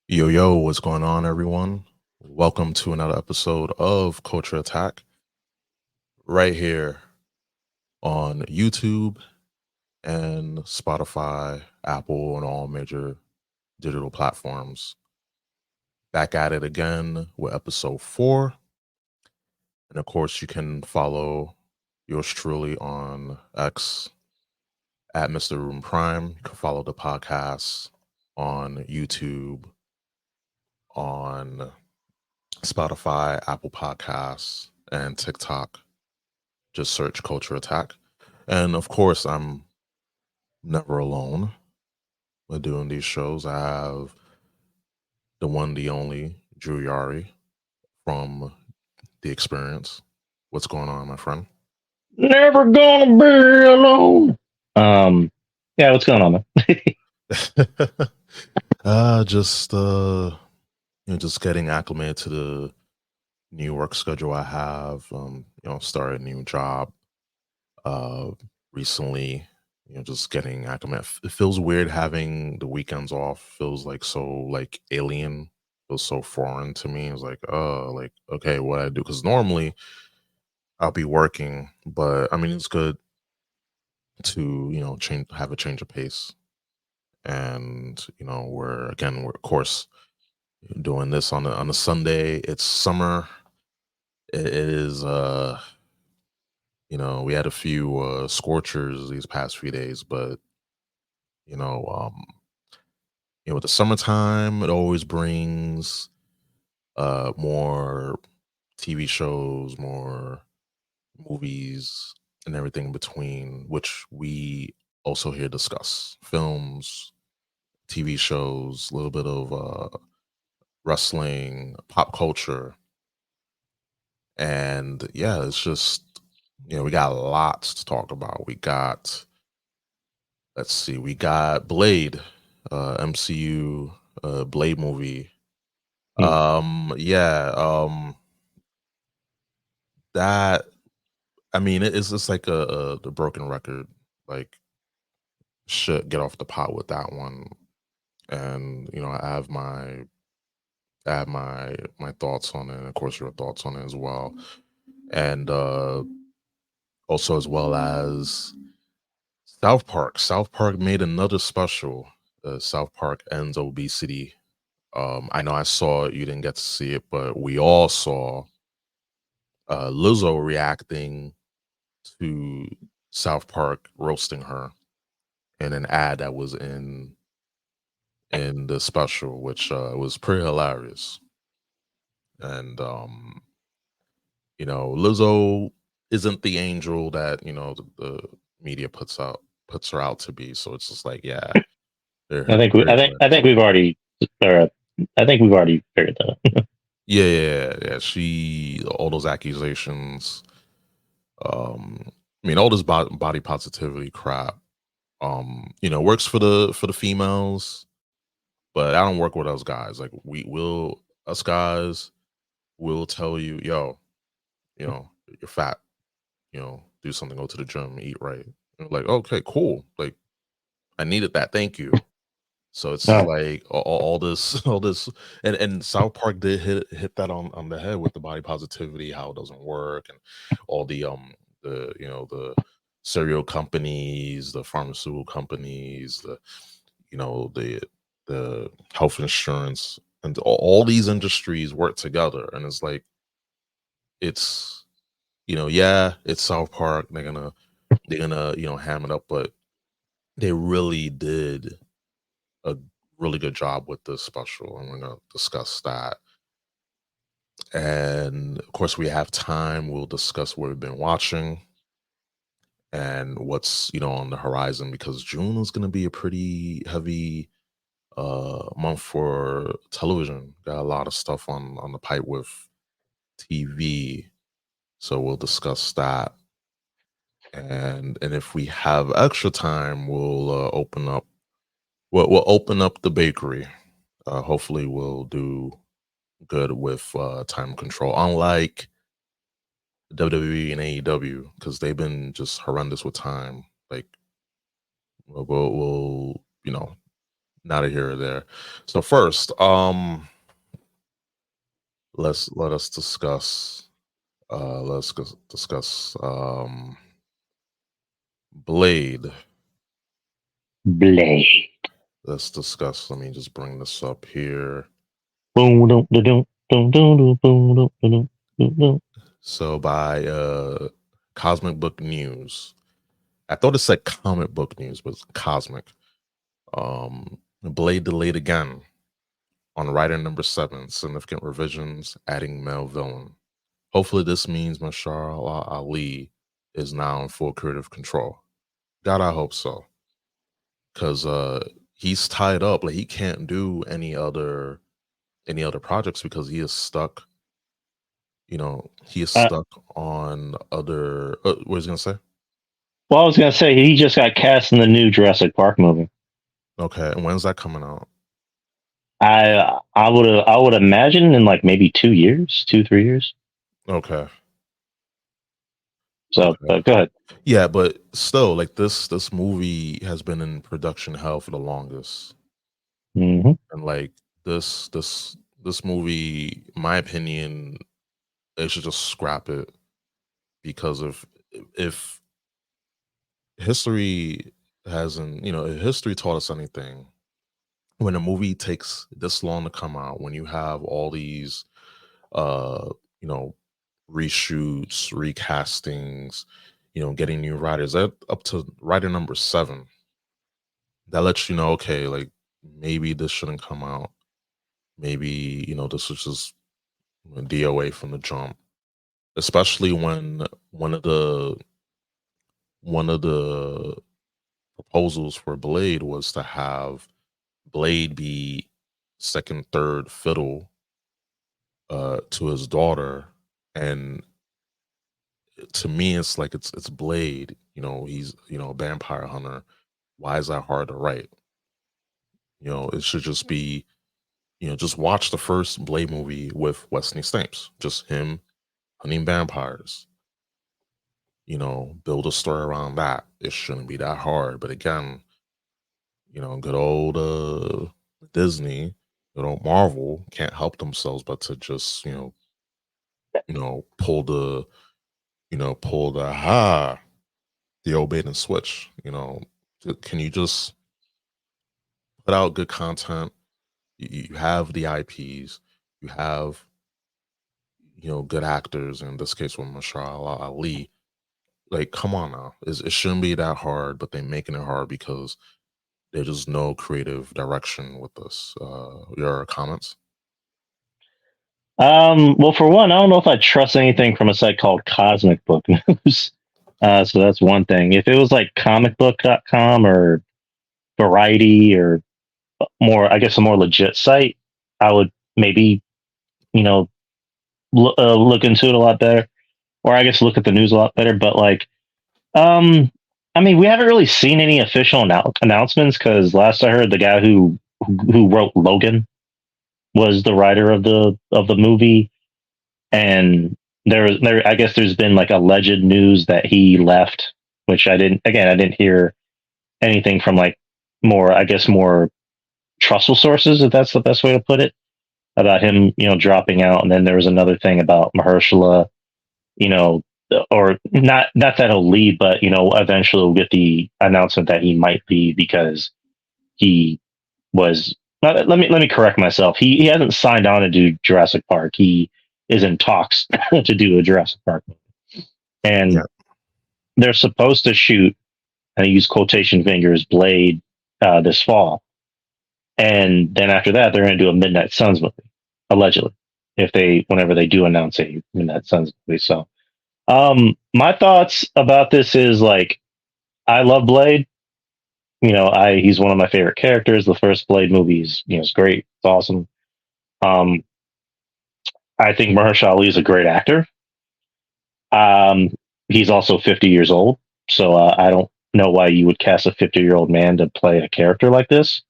Yo, yo, what's going on, everyone? Welcome to another episode of Culture Attack right here on YouTube and Spotify, Apple, and all major digital platforms. Back at it again with episode 4. And of course, you can follow yours truly on X at Mr. Room Prime. You can follow the podcast on YouTube, on Spotify, Apple Podcasts, and TikTok. Just search Culture Attack. And of course, I'm never alone with doing these shows. I have the one, the only Drew Yari from The Experience. What's going on, my friend? Never gonna be alone. Yeah, what's going on, man? Just just getting acclimated to the new work schedule I have. Started a new job uh recently. Just getting acclimated. It feels weird having the weekends off. Feels like so like alien. Feels so foreign to me. It's like, like okay, what I do? Because normally I'll be working, but I mean it's good to change, have a change of pace. And we're of course doing this on a Sunday. It's summer. It is we had a few scorchers these past few days, but you know um with the summertime, it always brings more TV shows, more movies, and everything in between, which we also here discuss films, TV shows, a little bit of wrestling, pop culture, and yeah, it's just we got lots to talk about. We got, let's see, we got Blade, MCU, Blade movie. Hmm. Yeah, that I mean, it's just like a the broken record. Like, should get off the pot with that one. And I have my thoughts on it, and of course your thoughts on it as well. And also as well as South Park. South Park made another special. South Park Ends Obesity. I know I saw it. You didn't get to see it, but we all saw Lizzo reacting to South Park roasting her in an ad that was in the special, which was pretty hilarious. And Lizzo isn't the angel that the media puts her out to be. So it's just like, yeah, they're I think we, I think, I hypocrites. think we've already, or I think we've already figured that out. Yeah, yeah, yeah, yeah. She all those accusations. I mean, all this body positivity crap. Works for the females, but I don't work with those guys. Like we will us guys will tell you, yo, you're fat, do something, go to the gym, eat right. And we're like, okay, cool. Like I needed that. Thank you. So it's No, like all this, all this, and South Park did hit that on the head with the body positivity, how it doesn't work, and all the cereal companies, the pharmaceutical companies, the health insurance, and all these industries work together, and it's like it's yeah, it's South Park. They're gonna ham it up, but they really did a really good job with this special. I'm gonna discuss that. And of course, we have time. We'll discuss what we've been watching and what's on the horizon, because June is gonna be a pretty heavy month for television. Got a lot of stuff on the pipe with TV. So we'll discuss that. And if we have extra time, we'll we'll open up the bakery. Hopefully we'll do good with time control, unlike WWE and AEW, because they've been just horrendous with time. Like we'll neither here or there. So first, let us discuss discuss Blade. Blade. Let's discuss. Let me just bring this up here. Boom, boom, boom, boom, boom, boom, boom, boom. So by Cosmic Book News. I thought it said comic book news, but it's cosmic. Blade delayed again on writer number 7, significant revisions, adding male villain. Hopefully this means Mahershala Ali is now in full creative control. God, I hope so. Because he's tied up. Like he can't do any other projects because he is stuck. You know, he is stuck on other. What was he gonna say? Well, I was gonna say he just got cast in the new Jurassic Park movie. Okay, and when's that coming out? I would imagine in like maybe 2 years, 3 years. Okay. So Okay. go ahead. Yeah, but still, like this movie has been in production hell for the longest, Mm-hmm. and like this movie, in my opinion, they should just scrap it because of if history hasn't, if history taught us anything, when a movie takes this long to come out, when you have all these, uh, you know, reshoots, recastings, getting new writers, that up to writer number 7, that lets you know, okay, like maybe this shouldn't come out. Maybe, this was just a DOA from the jump. Especially when one of the proposals for Blade was to have Blade be second, third fiddle to his daughter. And to me it's like it's Blade, he's a vampire hunter. Why is that hard to write? It should just be, just watch the first Blade movie with Wesley Snipes, just him hunting vampires. Build a story around that. It shouldn't be that hard. But again, good old Disney, good old Marvel can't help themselves but to just, pull the old bait and switch. Can you just put out good content? You have the IPs, you have, good actors, in this case with Mahershala Ali. Like, come on now. It shouldn't be that hard, but they're making it hard because there's just no creative direction with this. Your comments? Well, for one, I don't know if I trust anything from a site called Cosmic Book News. So that's one thing. If it was like comicbook.com or Variety or more, I guess a more legit site, I would maybe, you know, look into it a lot better, or I guess look at the news a lot better. But like, um, I mean, we haven't really seen any official announcements because last I heard, the guy who wrote Logan was the writer of the movie, and there I guess there's been like alleged news that he left, which I didn't hear anything from like more, I guess, more trustful sources, if that's the best way to put it, about him, dropping out. And then there was another thing about Mahershala, you know, or not that he'll leave, but eventually we'll get the announcement that he might leave because he was. Let me correct myself. He hasn't signed on to do Jurassic Park. He is in talks to do a Jurassic Park movie, and Yeah. they're supposed to shoot, and I use quotation fingers, Blade this fall, and then after that they're going to do a Midnight Suns movie, allegedly, whenever they do announce a Midnight Suns movie. So, my thoughts about this is like, I love Blade. He's one of my favorite characters. The first Blade movie is great. It's awesome. Um, I think Mahershala Ali is a great actor. Um, he's also 50 years old, so I don't know why you would cast a 50-year-old man to play a character like this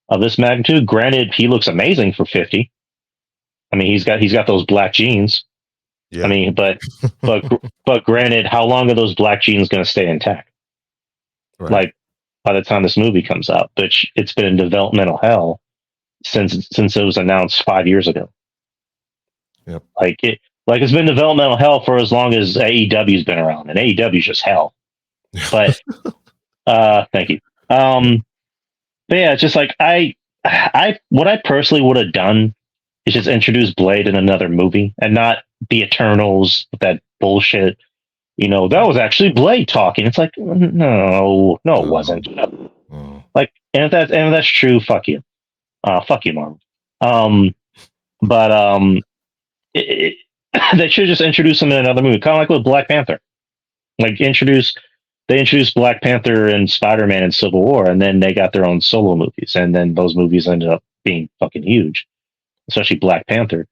of this magnitude. Granted, he looks amazing for 50. I mean, he's got those black jeans. Yeah. I mean, but granted, how long are those black jeans going to stay intact? Right. Like, by the time this movie comes out, but it's been in developmental hell since it was announced 5 years ago. Yep. It's been developmental hell for as long as AEW's been around, and AEW's just hell. But thank you. But yeah, it's just like what I personally would have done is just introduce Blade in another movie and not the Eternals with that bullshit. That was actually Blade talking. It's like, no, it wasn't. Like, and if that's true, fuck you, Marvel. But they should just introduce him in another movie, kind of like with Black Panther. Like they introduced Black Panther and Spider Man and Civil War, and then they got their own solo movies, and then those movies ended up being fucking huge, especially Black Panther.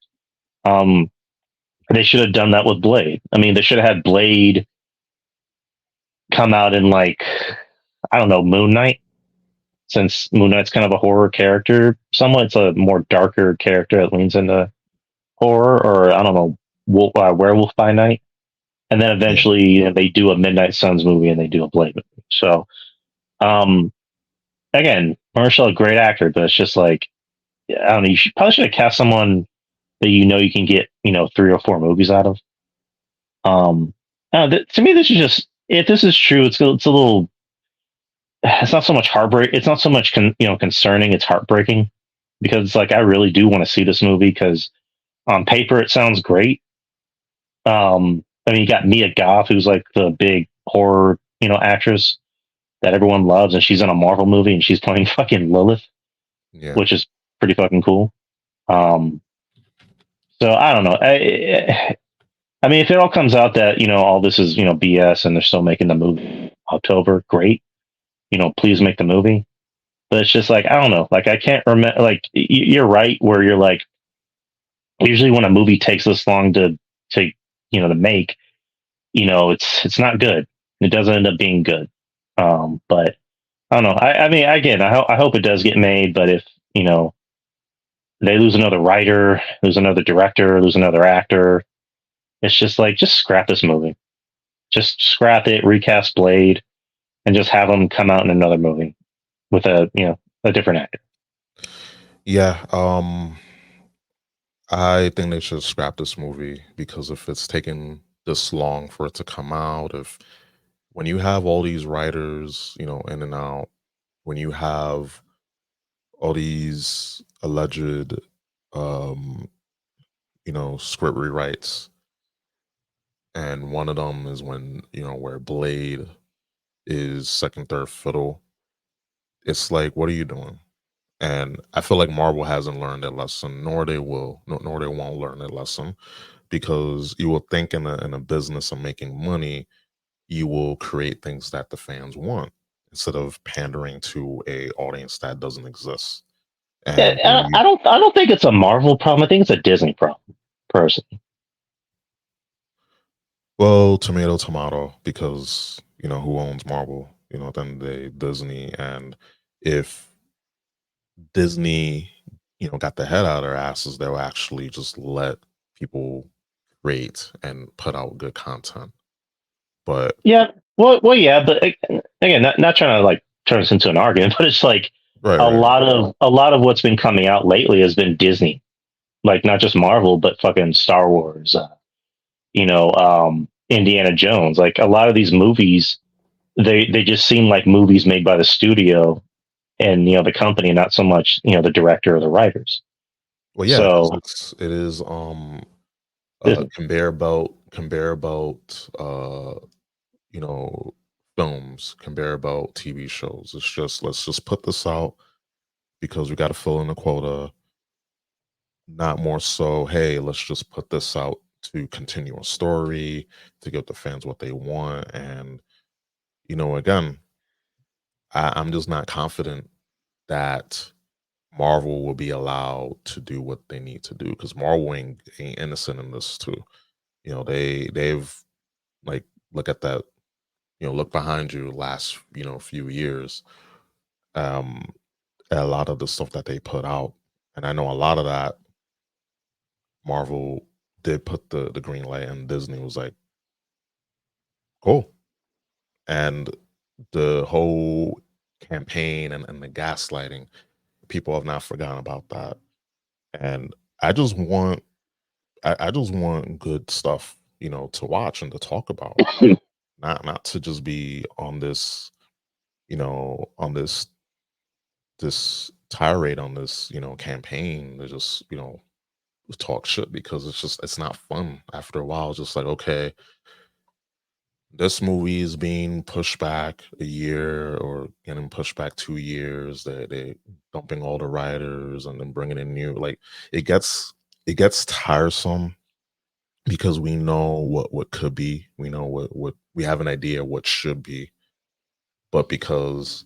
They should have done that with Blade. I mean, they should have had Blade come out in like, I don't know, Moon Knight, since Moon Knight's kind of a horror character. Somewhat, it's a more darker character that leans into horror, or I don't know, Werewolf by Night. And then eventually they do a Midnight Suns movie and they do a Blade movie. So, again, Mahershala, a great actor, but it's just like, I don't know, probably should have cast someone that you can get 3 or 4 movies out of. To me, this is just, if this is true, it's a little. It's not so much heartbreak. It's not so much concerning. It's heartbreaking, because it's like I really do want to see this movie, because on paper it sounds great. I mean, you got Mia Goth, who's like the big horror actress that everyone loves, and she's in a Marvel movie and she's playing fucking Lilith, which is pretty fucking cool. So I don't know. I mean, if it all comes out that all this is BS and they're still making the movie October, great. Please make the movie. But it's just like, I don't know. Like, I can't remember. Like, you're right, where you're like, usually when a movie takes this long to make, it's not good. It doesn't end up being good. But I don't know. I mean, again, I hope it does get made. But if they lose another writer, lose another director, lose another actor, it's just like, just scrap this movie. Just scrap it, recast Blade, and just have them come out in another movie with a different actor. Yeah, I think they should scrap this movie, because if it's taken this long for it to come out, when you have all these writers, in and out, when you have all these alleged, script rewrites, and one of them is when where Blade is second, third fiddle. It's like, what are you doing? And I feel like Marvel hasn't learned that lesson, nor they will, nor they won't learn that lesson, because you will think in a business of making money, you will create things that the fans want instead of pandering to a audience that doesn't exist. And Yeah, I don't think it's a Marvel problem. I think it's a Disney problem, personally. well, tomato, because who owns Marvel? At the end of the day, Disney. And if Disney, got the head out of their asses, they'll actually just let people create and put out good content. But Yeah, well, yeah, but again, not trying to like turn this into an argument, but it's like right, a lot of what's been coming out lately has been Disney, like not just Marvel, but fucking Star Wars, Indiana Jones. Like a lot of these movies, they just seem like movies made by the studio and the company, not so much the director or the writers. well, yeah, So it is Disney. conveyor belt films, conveyor belt TV shows. It's just, let's just put this out because we got to fill in the quota. Not more so, hey, let's just put this out to continue a story, to give the fans what they want. And again, I'm just not confident that Marvel will be allowed to do what they need to do, because Marvel ain't innocent in this too. They've, like, look at that, look behind you last few years, um a lot of the stuff that they put out, and I know a lot of that Marvel did put the green light, and Disney was like, cool. And the whole campaign and the gaslighting. People have not forgotten about that. And I just want I just want good stuff, to watch and to talk about. Not to just be on this, on this tirade, on this, campaign to just, talk shit, because it's not fun after a while. It's just like, okay, this movie is being pushed back a year or getting pushed back 2 years. They dumping all the writers and then bringing in new, like, it gets tiresome, because we know what could be, we know what we have an idea what should be, but because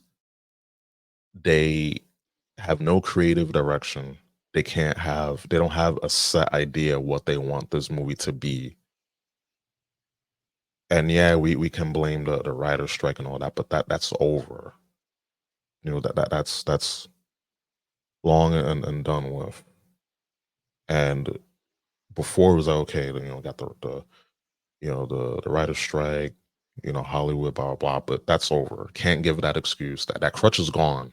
they have no creative direction, they don't have a set idea what they want this movie to be. And yeah, we can blame the writer strike and all that, but that's over. That's long and done with. And before it was like, okay, got the writer strike, Hollywood, blah blah blah, but that's over. Can't give that excuse. That crutch is gone.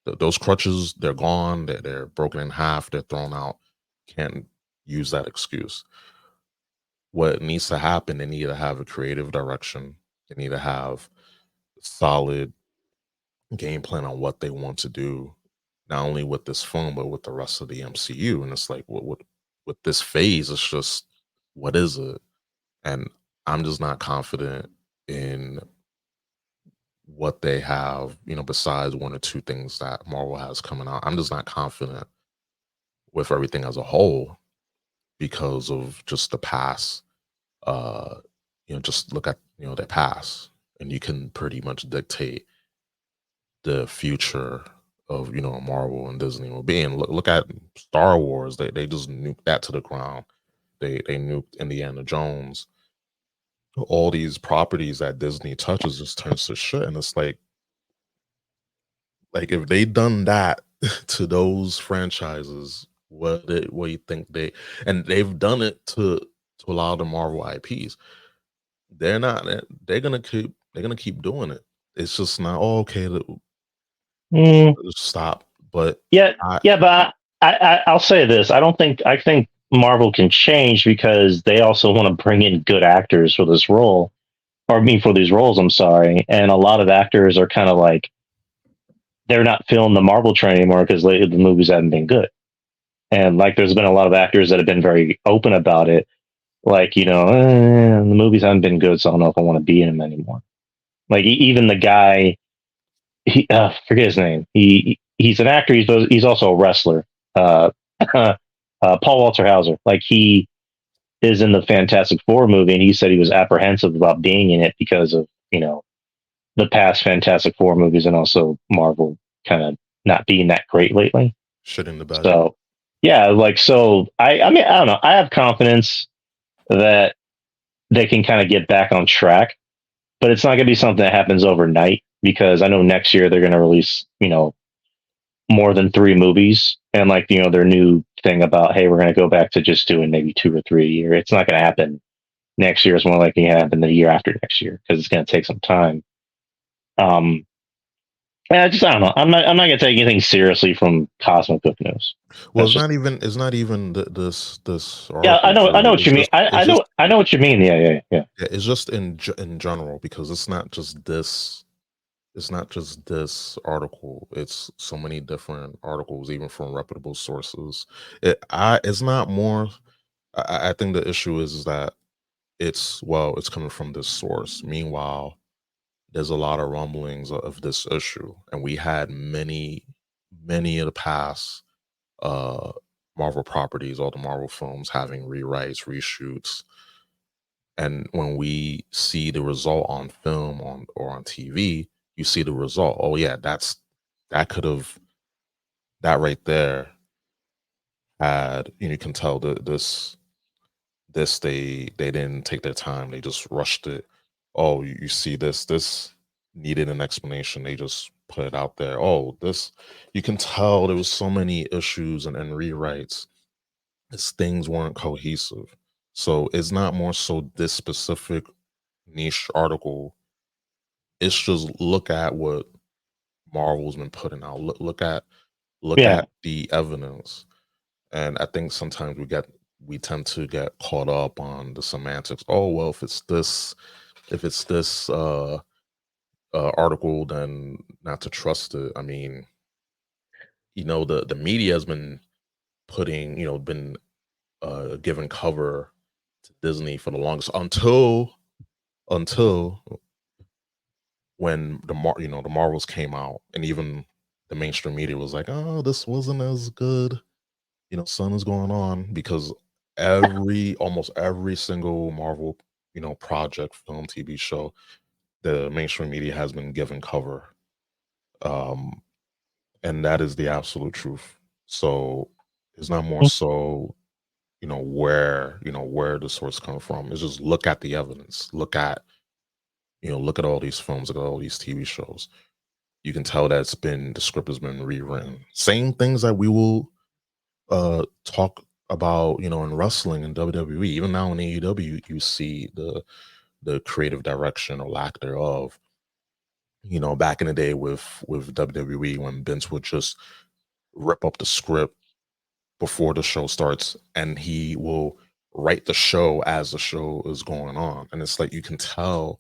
Those crutches, they're gone. They're broken in half. They're thrown out. Can't use that excuse. What needs to happen? They need to have a creative direction. They need to have solid game plan on what they want to do, not only with this film but with the rest of the MCU. And it's like, what with this phase, it's just, what is it? And I'm just not confident in what they have, besides one or two things that Marvel has coming out. I'm just not confident with everything as a whole, because of just the past. Just look at, their past, and you can pretty much dictate the future of, Marvel and Disney will be. And look at Star Wars. They just nuked that to the ground. They nuked Indiana Jones. All these properties that Disney touches just turns to shit. And it's like if they done that to those franchises, what do you think and they've done it to a lot of the Marvel IPs. They're not they're gonna keep doing it. It's just not, oh, okay, Mm, just stop. But yeah, I yeah, but I'll say this. I think Marvel can change because they also want to bring in good actors for this role, or me for these roles. I'm sorry, and a lot of actors are kind of like they're not feeling the Marvel train anymore because the movies haven't been good. And like, there's been a lot of actors that have been very open about it. Like, the movies haven't been good, so I don't know if I want to be in them anymore. Like, even the guy, forget his name. He's an actor. He's also a wrestler. Uh, Paul Walter Hauser. Like, he is in the Fantastic Four movie, and he said he was apprehensive about being in it because of the past Fantastic Four movies, and also Marvel kind of not being that great lately. shit in the bed. So yeah, like, so I mean, I don't know. I have confidence that they can kind of get back on track, but it's not going to be something that happens overnight, because I know next year they're going to release, more than three movies, and like, their new thing about, hey, we're going to go back to just doing maybe two or three a year. It's not going to happen next year. It's more likely to happen the year after next year, because it's going to take some time. Um, and I don't know. I'm not going to take anything seriously from Cosmic Book News. Well, That's just, it's not even this yeah. I article, know. I Drew. know what you mean. It's just I know what you mean. Yeah. yeah, it's just in general, because it's not just this. It's not just this article. It's so many different articles, even from reputable sources. It's not more. I think the issue is that it's coming from this source. Meanwhile, there's a lot of rumblings of this issue, and we had many of the past uh Marvel properties, all the Marvel films having rewrites, reshoots. And when we see the result on film or on TV, you see the result. Oh yeah, that could have that right there had, you can tell that this they didn't take their time. They just rushed it. Oh, you see this needed an explanation. They just put it out there. Oh, this, you can tell there was so many issues and rewrites, as things weren't cohesive. So it's not more so this specific niche article. It's just look at what Marvel's been putting out. Look Yeah. at the evidence. And I think sometimes we tend to get caught up on the semantics. Oh well, if it's this article, then not to trust it. I mean, the media has been putting, been giving cover to Disney for the longest until when the Marvels came out, and even the mainstream media was like, oh, this wasn't as good. Sun is going on because almost every single Marvel, project, film, TV show, the mainstream media has been given cover. Um, and that is the absolute truth. So it's not more so, where the source come from. It's just look at the evidence. Look at all these films, look at all these TV shows. You can tell that the script has been rewritten. Same things that we will talk about, in wrestling and WWE. Even now in AEW, you see the creative direction or lack thereof. Back in the day with WWE, when Vince would just rip up the script before the show starts, and he will write the show as the show is going on. And it's like you can tell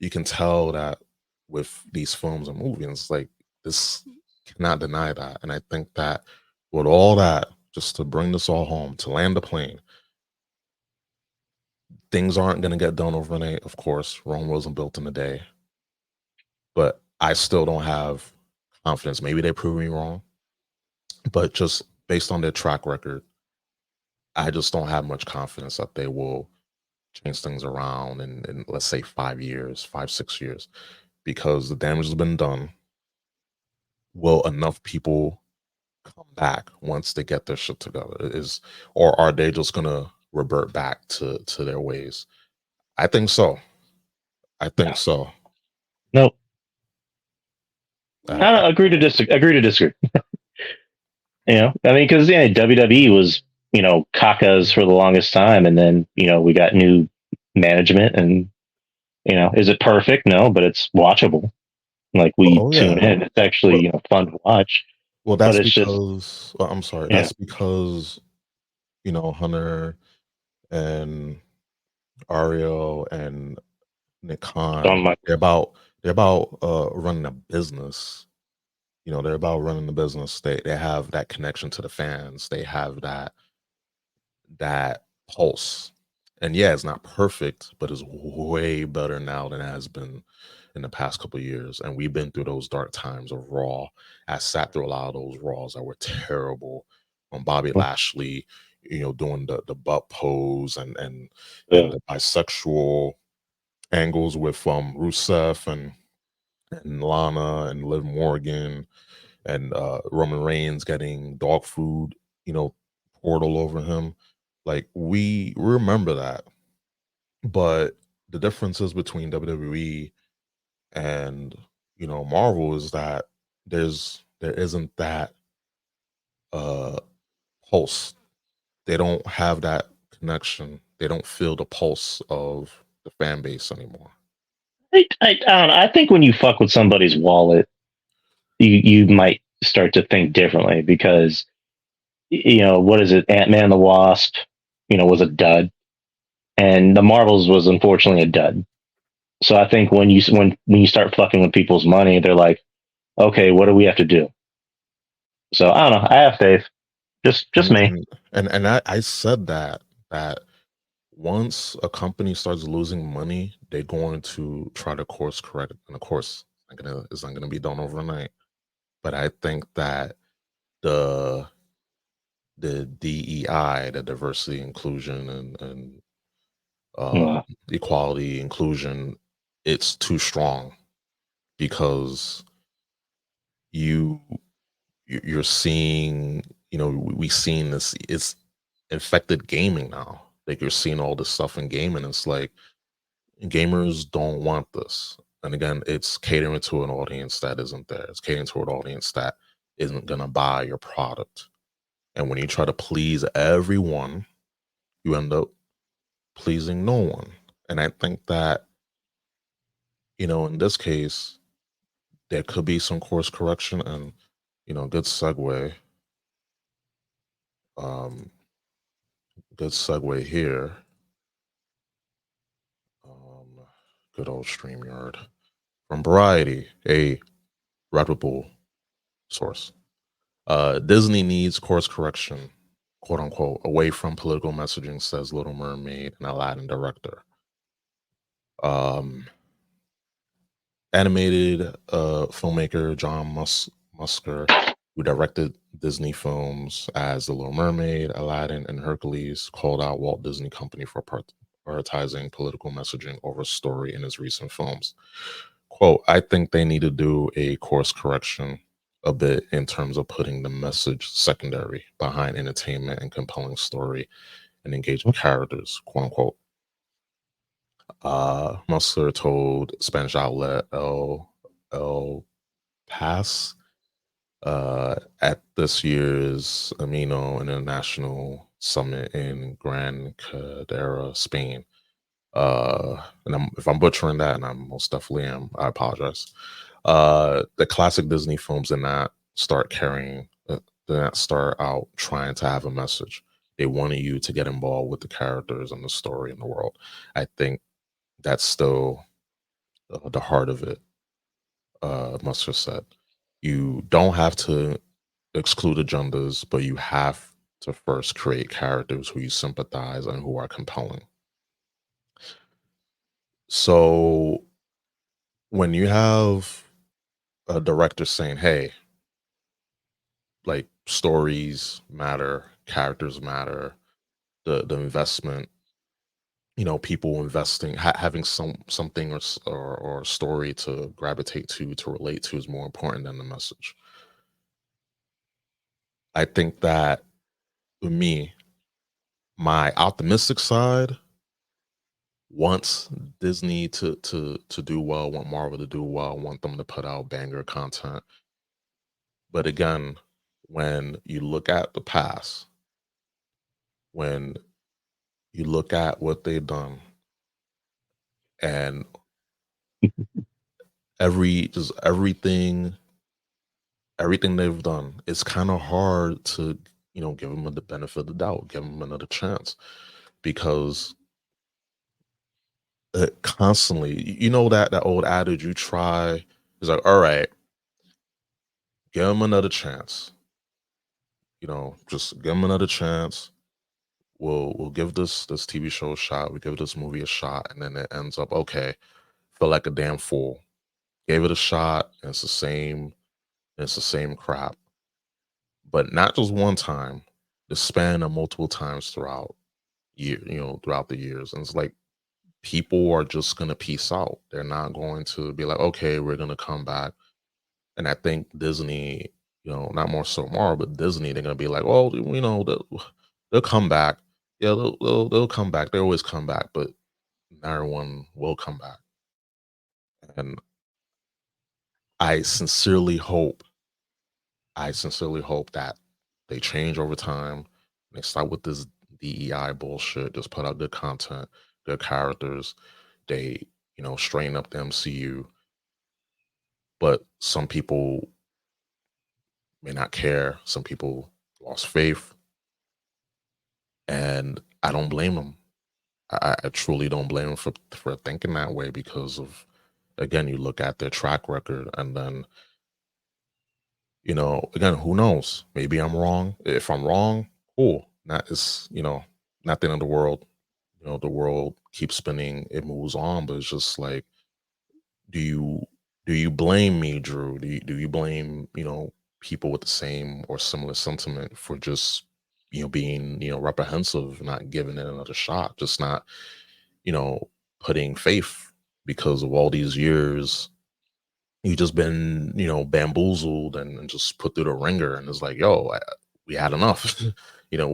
that with these films and movies. It's like this cannot deny that. And I think that with all that, just to bring this all home, to land the plane, things aren't going to get done overnight. Of course, Rome wasn't built in a day, but I still don't have confidence. Maybe they prove me wrong, but just based on their track record, I just don't have much confidence that they will change things around in let's say 5 years, 5, 6 years, because the damage has been done. Will enough people come back once they get their shit together? Or are they just gonna revert back to their ways? I think so. I think so. No, I, I don't agree to disagree. Agree to disagree. I mean, because yeah, WWE was cacas for the longest time, and then we got new management, and is it perfect? No, but it's watchable. Like we oh tune yeah. in. It's actually Well, fun to watch. well, But that's it's just because I'm sorry. yeah, That's because Hunter and Ariel and Nick Shawn Khan. Michaels. They're about running a business. They're about running the business. They have that connection to the fans. They have that pulse. And yeah, it's not perfect, but it's way better now than it has been in the past couple of years. And we've been through those dark times of Raw. I sat through a lot of those Raws that were terrible. On Bobby Lashley, doing the butt pose and Yeah. the bisexual angles with Rusev and Lana and Liv Morgan and Roman Reigns getting dog food, poured all over him. Like we remember that, but the differences between WWE and Marvel is that there isn't that uh pulse. They don't have that connection. They don't feel the pulse of the fan base anymore. I don't know. I think when you fuck with somebody's wallet, you might start to think differently because what is it? Ant-Man and the Wasp, was a dud, and the Marvels was unfortunately a dud. So I think when you start fucking with people's money, they're like, okay, what do we have to do? So I don't know. I have faith. Just And me. I said that once a company starts losing money, they're going to try to course correct it. And of course, it's not gonna be done overnight. But I think that the DEI, the diversity, inclusion, and Yeah. equality, inclusion, it's too strong because you you're seeing, we seen this. It's infected gaming now. Like you're seeing all this stuff in gaming. It's like gamers don't want this. And again, it's catering to an audience that isn't there. It's catering to an audience that isn't gonna buy your product. And when you try to please everyone, you end up pleasing no one. And I think that, in this case, there could be some course correction, and good segue. Um, good segue here. Um, good old StreamYard from Variety, a reputable source. Disney needs course correction, quote unquote, away from political messaging, says Little Mermaid and Aladdin director. Um, Animated filmmaker John Musker, who directed Disney films as The Little Mermaid, Aladdin, and Hercules, called out Walt Disney Company for prioritizing political messaging over story in his recent films. Quote, I think they need to do a course correction a bit in terms of putting the message secondary behind entertainment and compelling story and engaging characters, quote unquote. Musser told Spanish outlet El Pas at this year's Amino International Summit in Gran Canaria, Spain. And if I'm butchering that, and I most definitely am, I apologize. The classic Disney films did not start carrying, did not start out trying to have a message. They wanted you to get involved with the characters and the story and the world. I think that's still the heart of it. Must have said, you don't have to exclude agendas, but you have to first create characters who you sympathize and who are compelling. So when you have a director saying, "Hey, like stories matter, characters matter, the investment, people investing, having something or story to gravitate to relate to is more important than the message." I think that for me, my optimistic side wants Disney to do well, want Marvel to do well, want them to put out banger content. But again, when you look at the past, when you look at what they've done, and just everything they've done, it's kind of hard to give them the benefit of the doubt, give them another chance, because constantly, that old adage, you try, is like, all right, give them another chance, just give them another chance. We'll give this TV show a shot. We give this movie a shot, and then it ends up okay. Feel like a damn fool. Gave it a shot, and it's the same. It's the same crap, but not just one time. The span of multiple times throughout throughout the years, and it's like people are just gonna peace out. They're not going to be like, okay, we're gonna come back. And I think Disney, not more so Marvel, but Disney, they're gonna be like, oh, they'll come back. Yeah, they'll come back. They always come back, but not everyone will come back. And I sincerely hope, that they change over time. They stop with this DEI bullshit. Just put out good content, good characters. They, straighten up the MCU. But some people may not care. Some people lost faith, and I don't blame them. I truly don't blame them for thinking that way, because of, again, you look at their track record, and then again, who knows? Maybe I'm wrong. If I'm wrong, cool. Not it's not the end of the world. The world keeps spinning, it moves on. But it's just like, do you blame me, Drew? Do you blame people with the same or similar sentiment for just being reprehensive, not giving it another shot, just not putting faith, because of all these years you just been bamboozled and just put through the ringer, and it's like, yo, we had enough.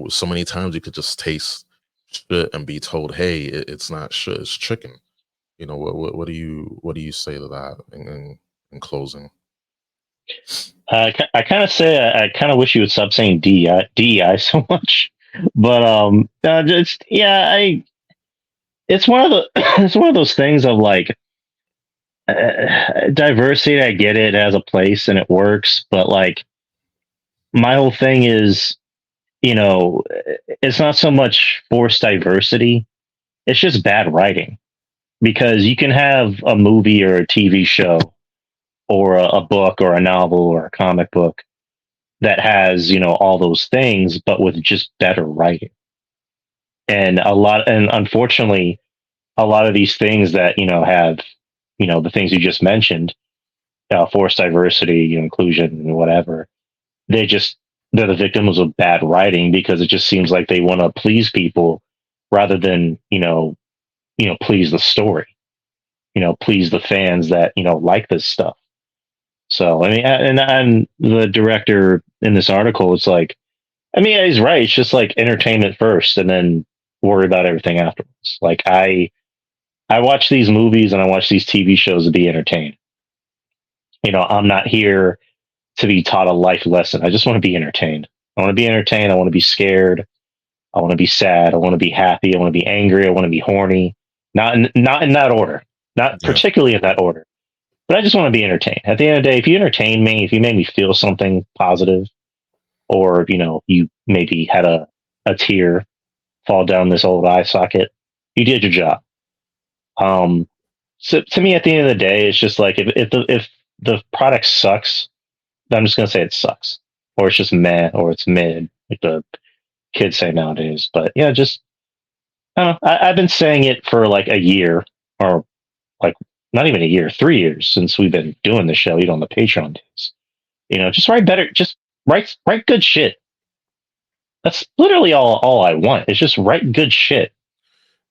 So many times you could just taste shit and be told, hey, it's not shit, it's chicken. What do you say to that in closing? I kind of say I kind of wish you would stop saying DEI so much, but just yeah, I it's one of the it's one of those things of like Diversity, I get it, has a place and it works, but like my whole thing is, you know, it's not so much forced diversity; it's just bad writing. Because you can have a movie or a TV show or a book or a novel or a comic book that has, all those things, but with just better writing. And unfortunately, a lot of these things that, have, the things you just mentioned, forced diversity, inclusion, and whatever, they just, they're the victims of bad writing because it just seems like they want to please people rather than, please the story, please the fans that, like this stuff. So, I mean, and the director in this article, it's like, I mean, yeah, he's right. It's just like entertainment first, and then worry about everything afterwards. Like I watch these movies and I watch these TV shows to be entertained. I'm not here to be taught a life lesson. I just want to be entertained. I want to be entertained. I want to be scared. I want to be sad. I want to be happy. I want to be angry. I want to be horny. Not in that order. Not Yeah. particularly in that order. But I just want to be entertained. At the end of the day, if you entertain me, if you made me feel something positive, or you maybe had a tear fall down this old eye socket, you did your job. So to me, at the end of the day, it's just like if the product sucks, then I'm just gonna say it sucks, or it's just meh, or it's mid, like the kids say nowadays. But yeah, just I don't know. I've been saying it for like a year, or like not even a year, 3 years since we've been doing the show, on the Patreon days. Just write better, just write good shit. That's literally all I want. It's just write good shit.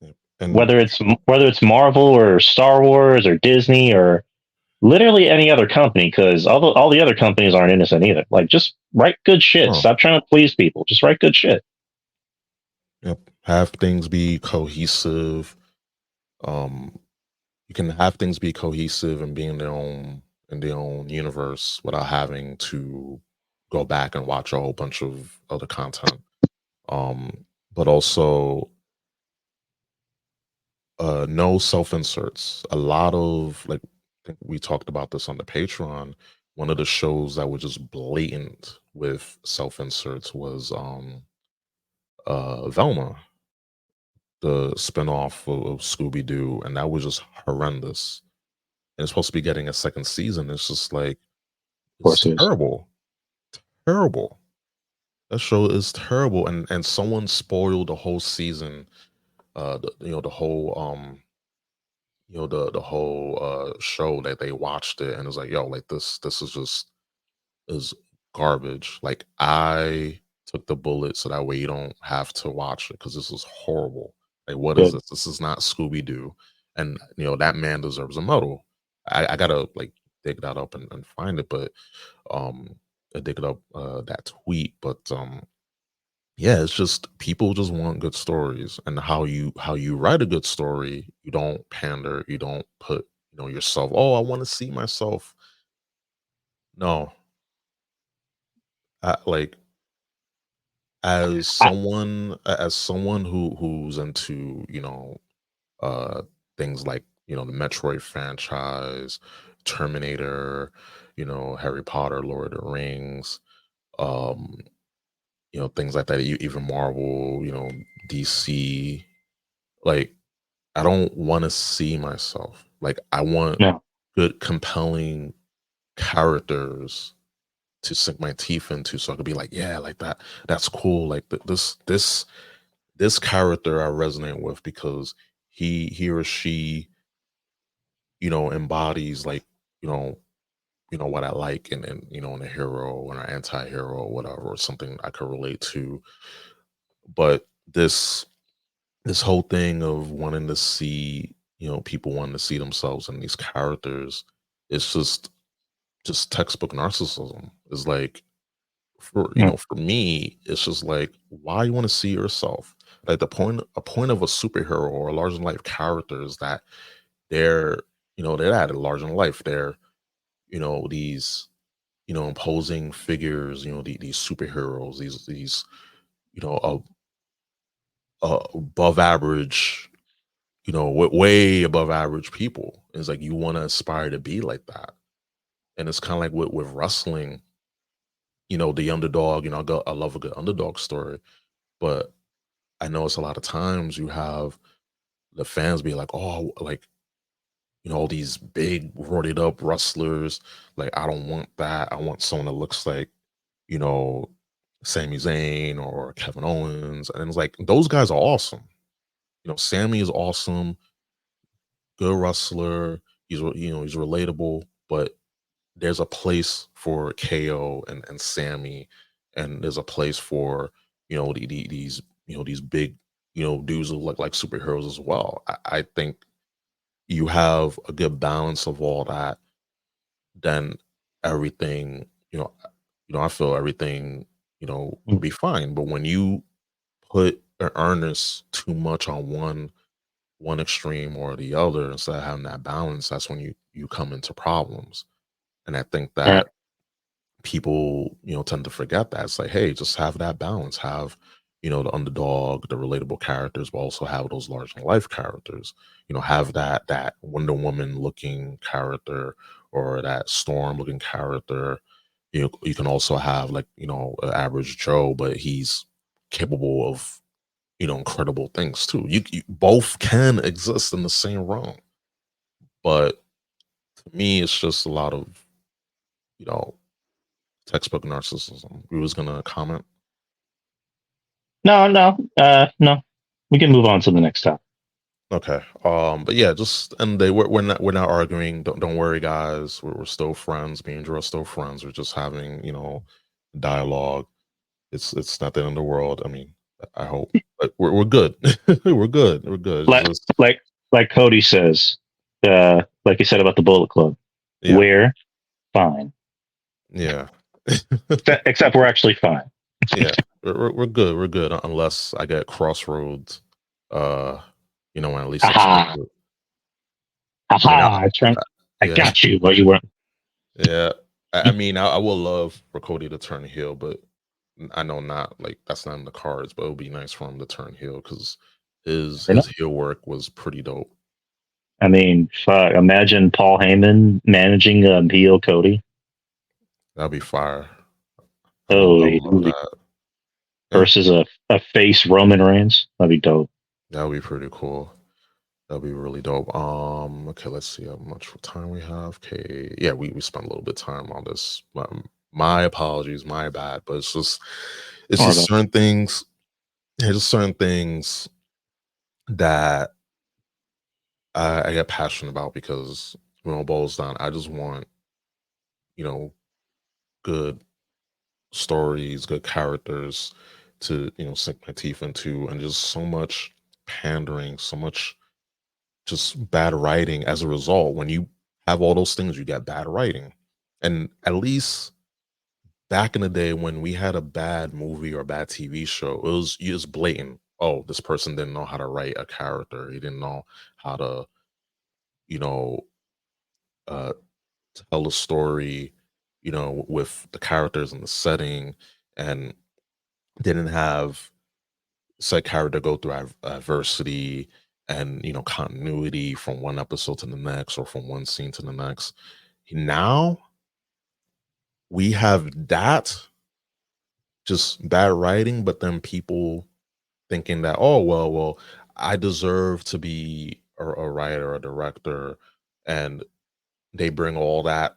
Yeah. And Whether it's Marvel or Star Wars or Disney or literally any other company, because all the other companies aren't innocent either. Like, just write good shit. oh, Stop trying to please people. Just write good shit. yep. Have things be cohesive. Um, you can have things be cohesive and be in their own universe without having to go back and watch a whole bunch of other content. But also no self inserts. A lot of like I think we talked about this on the Patreon. One of the shows that was just blatant with self inserts was Velma, the spinoff of Scooby Doo, and that was just horrendous. And it's supposed to be getting a second season. It's just like Of it's course it is. terrible, terrible. That show is terrible, and someone spoiled the whole season. The whole show that they watched it and it's like, yo, like this is garbage. Like I took the bullet so that way you don't have to watch it because this is horrible. Like what is Good. this? This is not Scooby Doo, and that man deserves a medal. I gotta like dig that up and find it, but um, I dig it up that tweet, but yeah, it's just people just want good stories, and how you write a good story. You don't pander. You don't put yourself. Oh, I want to see myself. No, like I, as someone who's into uh things like the Metroid franchise, Terminator, Harry Potter, Lord of the Rings, um, things like that. Even Marvel, DC. Like I don't want to see myself. Like I want no. good, compelling characters to sink my teeth into, so I could be like, yeah, like that. That's cool. Like this character I resonate with because he or she, embodies like you know what I like, and in a hero or an anti-hero or whatever, or something I could relate to. But this whole thing of wanting to see, people wanting to see themselves in these characters, it's just textbook narcissism. Is like No. for me, it's just like why you want to see yourself. Like a point of a superhero or a larger than life character is that they're they're at a larger than life. They're these imposing figures. These superheroes. These above average way above average people. It's like you want to aspire to be like that. And it's kind of like with wrestling, the underdog, I love a good underdog story, but I know it's a lot of times you have the fans be like, oh, like, all these big roided up wrestlers. Like, I don't want that. I want someone that looks like, you know, Sami Zayn or Kevin Owens. And it's like, those guys are awesome. Sammy is awesome, good wrestler. He's relatable, but there's a place for KO and Sammy, and there's a place for these big dudes who look like superheroes as well. I think you have a good balance of all that, then everything I feel everything will Mm. be fine. But when you put an earnest too much on one extreme or the other instead of having that balance, that's when you come into problems. And I think Uh, that people tend to forget that. It's like, hey, just have that balance, have the underdog, the relatable characters, but also have those large in life characters. Have that Wonder Woman looking character or that Storm looking character. You can also have, like, an average Joe, but he's capable of incredible things too. You both can exist in the same realm, but to me it's just a lot of you know textbook narcissism. We was gonna comment. no, no, no. We can move on to the next topic. Okay. But yeah, just and we're not arguing. Don't worry, guys. We're still friends. Me and Drew are still friends. We're just having dialogue. It's not the end of the world. I mean, I hope. But we're good. We're good. We're good. It's Like, just like, like Cody says, like you said about the Bullet Club, yeah, we're fine. yeah, Except we're actually fine. yeah. We're good. We're good unless I get crossroads. Uh, when at least expect Aha, it. I mean, aha! I yeah. got you, but you weren't. Yeah, I mean, I would love for Cody to turn heel, but I know not like that's not in the cards. But it would be nice for him to turn heel because his heel work was pretty dope. I mean, fuck, imagine Paul Heyman managing heel Cody. That'd be fire. I would Holy love moly. that. Yeah, Versus a face Roman Reigns. That'd be dope. that would be pretty cool. That'd be really dope. Okay, let's see how much time we have. Okay, yeah, we spent a little bit of time on this. My apologies, my bad. But it's Don't worry just about certain things. Yeah, just certain things that I get passionate about because when it boils down, I just want you know good stories, good characters to sink my teeth into, and just so much pandering, so much just bad writing as a result. When you have all those things, you get bad writing, and at least back in the day when we had a bad movie or a bad TV show, it was just blatant. Oh, this person didn't know how to write a character. He didn't know how to, you know, uh, tell a story, with the characters and the setting, and didn't have said character go through adversity and continuity from one episode to the next or from one scene to the next. Now we have that just bad writing, but then people thinking that, oh, well, I deserve to be a writer, a director, and they bring all that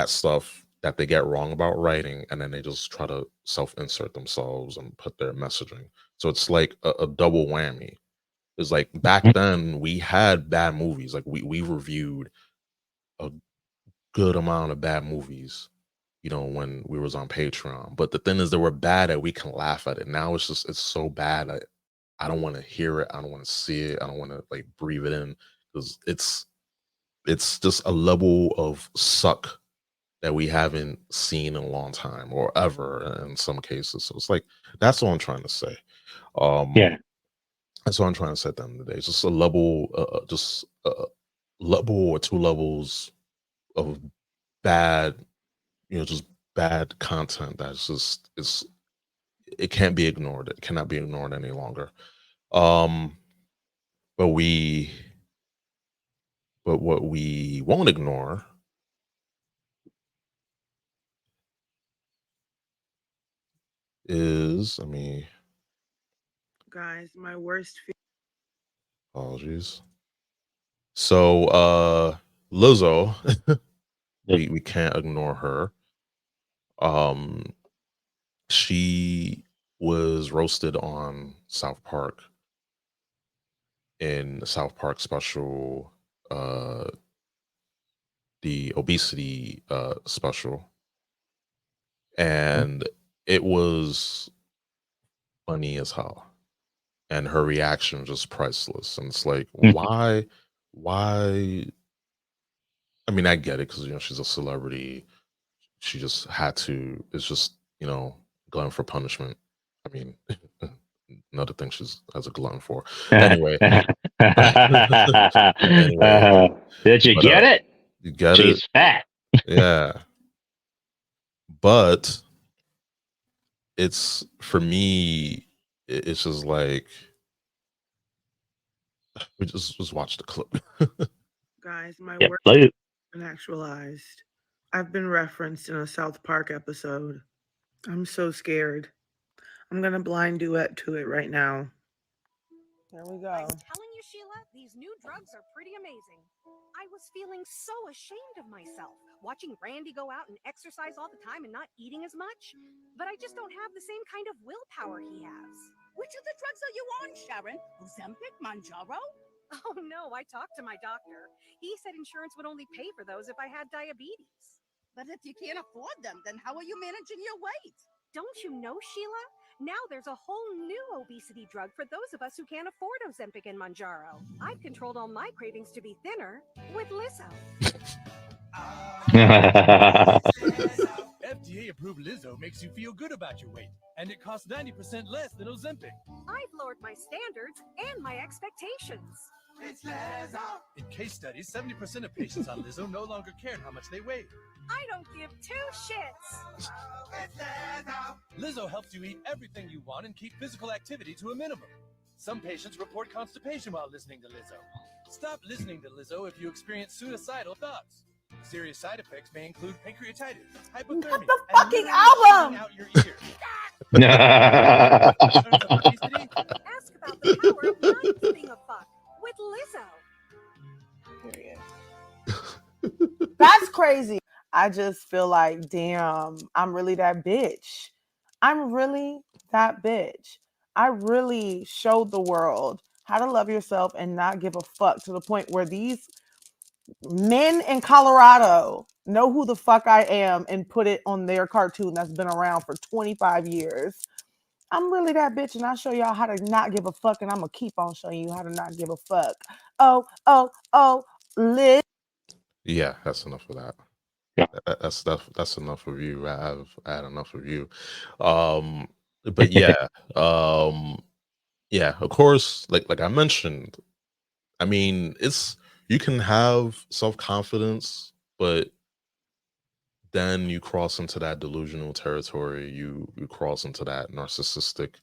stuff that they get wrong about writing, and then they just try to self-insert themselves and put their messaging. So it's like a double whammy. It's like back it. then we had bad movies. Like we reviewed a good amount of bad movies, when we was on Patreon. But the thing is, they were bad that we can laugh at it. Now it's so bad that I don't want to hear it. I don't want to see it. I don't want to like breathe it in because it's just a level of suck that we haven't seen in a long time or ever in some cases. So it's like that's what I'm trying to say. Um, Yeah. that's what I'm trying to say at the end of the day. It's just a level, just a level or two levels of bad, just bad content that's just it can't be ignored. It cannot be ignored any longer. Um, but what we won't ignore is, I mean, Guys, my worst fear. apologies. So, Lizzo, Yep. we can't ignore her. Um, she was roasted on South Park in the South Park special, uh, the obesity special, and it was funny as hell. And her reaction was just priceless. And it's like, why? I mean, I get it because she's a celebrity. She just had to. It's just glutton for punishment. I mean, another thing she's as a glutton for. Anyway, anyway, Did you but get it? you get it, She's fat. yeah. But it's for me. It's just like we just watch the clip. Guys, my Yep. worst Play it. been actualized. I've been referenced in a South Park episode. I'm so scared. I'm gonna blind duet to it right now. There we go. I'm telling you, Sheila, these new drugs are pretty amazing. I was feeling so ashamed of myself, watching Randy go out and exercise all the time and not eating as much. But I just don't have the same kind of willpower he has. Which of the drugs are you on, Sharon? Ozempic, Manjaro? Oh no, I talked to my doctor. He said insurance would only pay for those if I had diabetes. But if you can't afford them, then how are you managing your weight? Don't you know, Sheila? Now there's a whole new obesity drug for those of us who can't afford Ozempic and Manjaro. I've controlled all my cravings to be thinner with Lizzo. FDA-approved Lizzo makes you feel good about your weight, and it costs 90% less than Ozempic. I've lowered my standards and my expectations. It's Lizzo! In case studies, 70% of patients on Lizzo no longer cared how much they weighed. I don't give two shits. It's Lizzo! Lizzo helps you eat everything you want and keep physical activity to a minimum. Some patients report constipation while listening to Lizzo. Stop listening to Lizzo if you experience suicidal thoughts. Serious side effects may include pancreatitis, hypothermia, Cut the and fucking literally album! shooting out your ears. In terms of obesity, Ask about the power of not giving a fuck with Lizzo. Period. That's crazy. I just feel like, damn, I'm really that bitch. I'm really that bitch. I really showed the world how to love yourself and not give a fuck to the point where these men in Colorado know who the fuck I am and put it on their cartoon that's been around for 25 years. I'm really that bitch, and I'll show y'all how to not give a fuck, and I'm gonna keep on showing you how to not give a fuck. Oh, Liz. Yeah, that's enough of that. Yeah. That's enough of you. I've had enough of you. But yeah, yeah. Of course, like I mentioned, I mean, you can have self confidence, but then you cross into that delusional territory. You cross into that narcissistic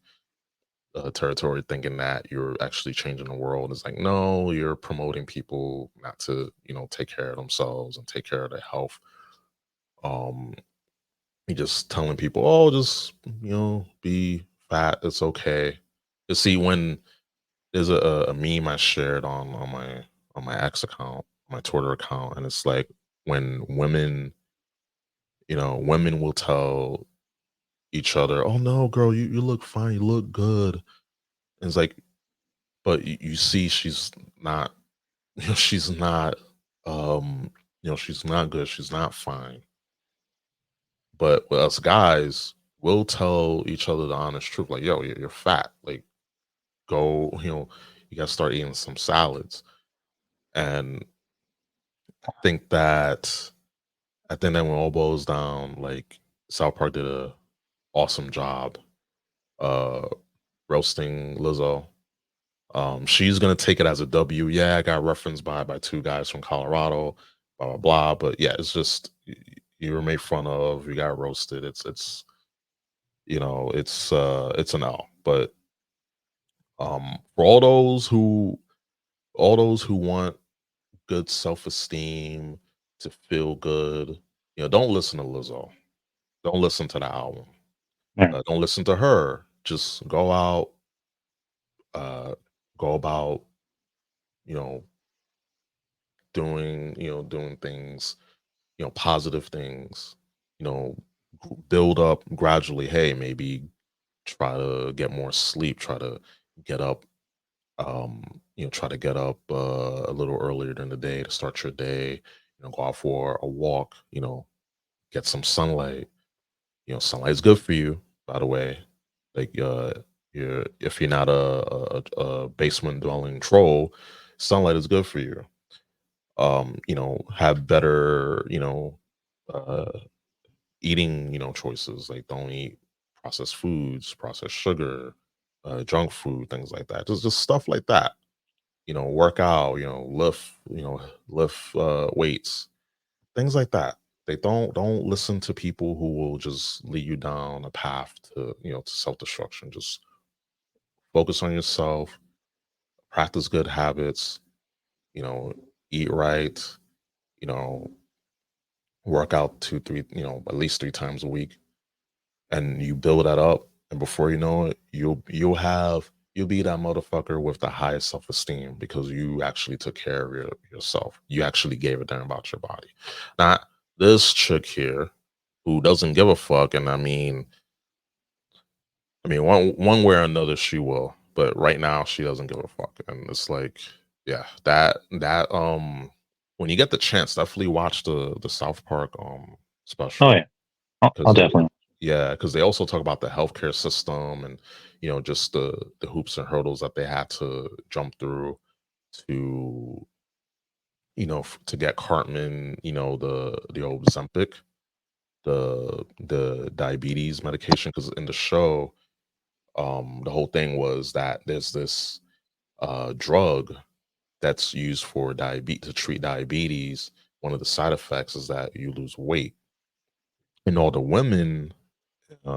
territory, thinking that you're actually changing the world. It's like, no, you're promoting people not to, take care of themselves and take care of their health. You're just telling people, oh, just be fat. It's okay. You see, when there's a meme I shared on my X account, my Twitter account, and it's like when women will tell each other, "Oh no, girl, you look fine, you look good." And it's like, but you see, she's not, she's not, she's not good, she's not fine. But with us guys, we'll tell each other the honest truth, like, "Yo, you're fat. Like, go, you gotta start eating some salads." And I think that when it all boils down, like South Park did a awesome job uh roasting Lizzo. She's gonna take it as a W. Yeah, I got referenced by two guys from Colorado, blah blah blah. But yeah, it's just you were made fun of, you got roasted. It's an L. But for all those who all those who want good self-esteem, to feel good, don't listen to Lizzo. Don't listen to the album. Right. Don't listen to her. Just go out, uh, go about, you know, doing things, positive things, build up gradually. Hey, maybe try to get more sleep, try to get up, try to get up a little earlier than the day to start your day, go out for a walk, get some sunlight. Sunlight is good for you, by the way. Like, if you're not a basement dwelling troll, sunlight is good for you. Have better, uh, eating, choices. Like, don't eat processed foods, processed sugar, junk food, things like that. Just stuff like that. Work out. Lift weights, things like that. They don't listen to people who will just lead you down a path to to self destruction. Just focus on yourself, practice good habits, you know, eat right, you know, work out 2, 3, at least 3 times a week, and you build that up. And before you know it, you'll be that motherfucker with the highest self esteem because you actually took care of yourself. You actually gave a damn about your body, not this chick here who doesn't give a fuck. And I mean, one way or another, she will. But right now, she doesn't give a fuck, and it's like, yeah, when you get the chance, definitely watch the South Park Oh special yeah, I'll because definitely. yeah, because they also talk about the healthcare system and just the hoops and hurdles that they had to jump through to to get Cartman the Ozempic, the diabetes medication. Because in the show, the whole thing was that there's this drug that's used for diabetes to treat diabetes. One of the side effects is that you lose weight, and all the women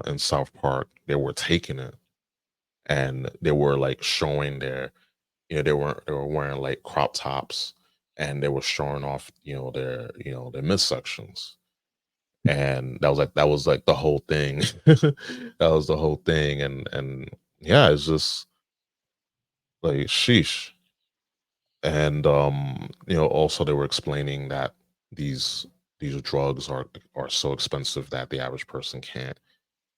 in South Park, they were taking it, and they were like showing their, they were wearing like crop tops, and they were showing off, their midsections, and that was like the whole thing. That was the whole thing, and yeah, it's just like sheesh. And also they were explaining that these drugs are so expensive that the average person can't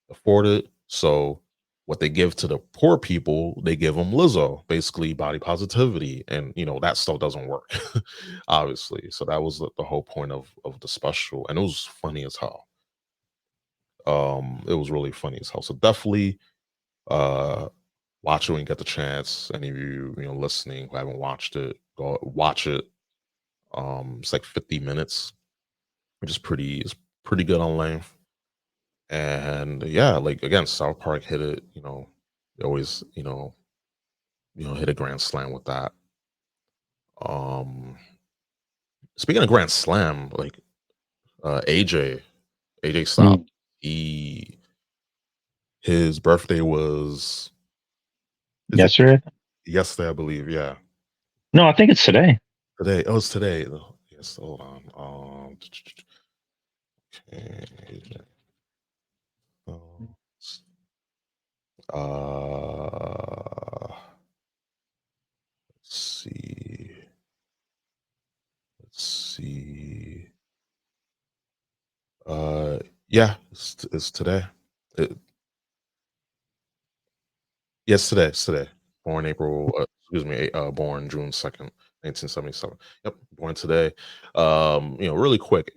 afford it. So what they give to the poor people, they give them Lizzo, basically body positivity, and that stuff doesn't work, obviously. So that was the whole point of the special, and it was funny as hell. It was really funny as hell. So definitely uh watch it when you get the chance. Any of you, listening who haven't watched it, go watch it. It's like 50 minutes, which is pretty good on length. And yeah, like again, South Park hit it, they always, hit a grand slam with that. Um Speaking of grand slam, like AJ Styles, Mm. he his birthday was, is it Yesterday? yesterday, I believe, yeah. No, I think it's today. Today. Oh, it's today. Oh, yes, hold on. Okay. Uh, let's see. Let's see. Uh, yeah, it's today. It, yes, today. It's today. Born April. Excuse me. Born June 2nd, 1977. Yep, born today. Really quick.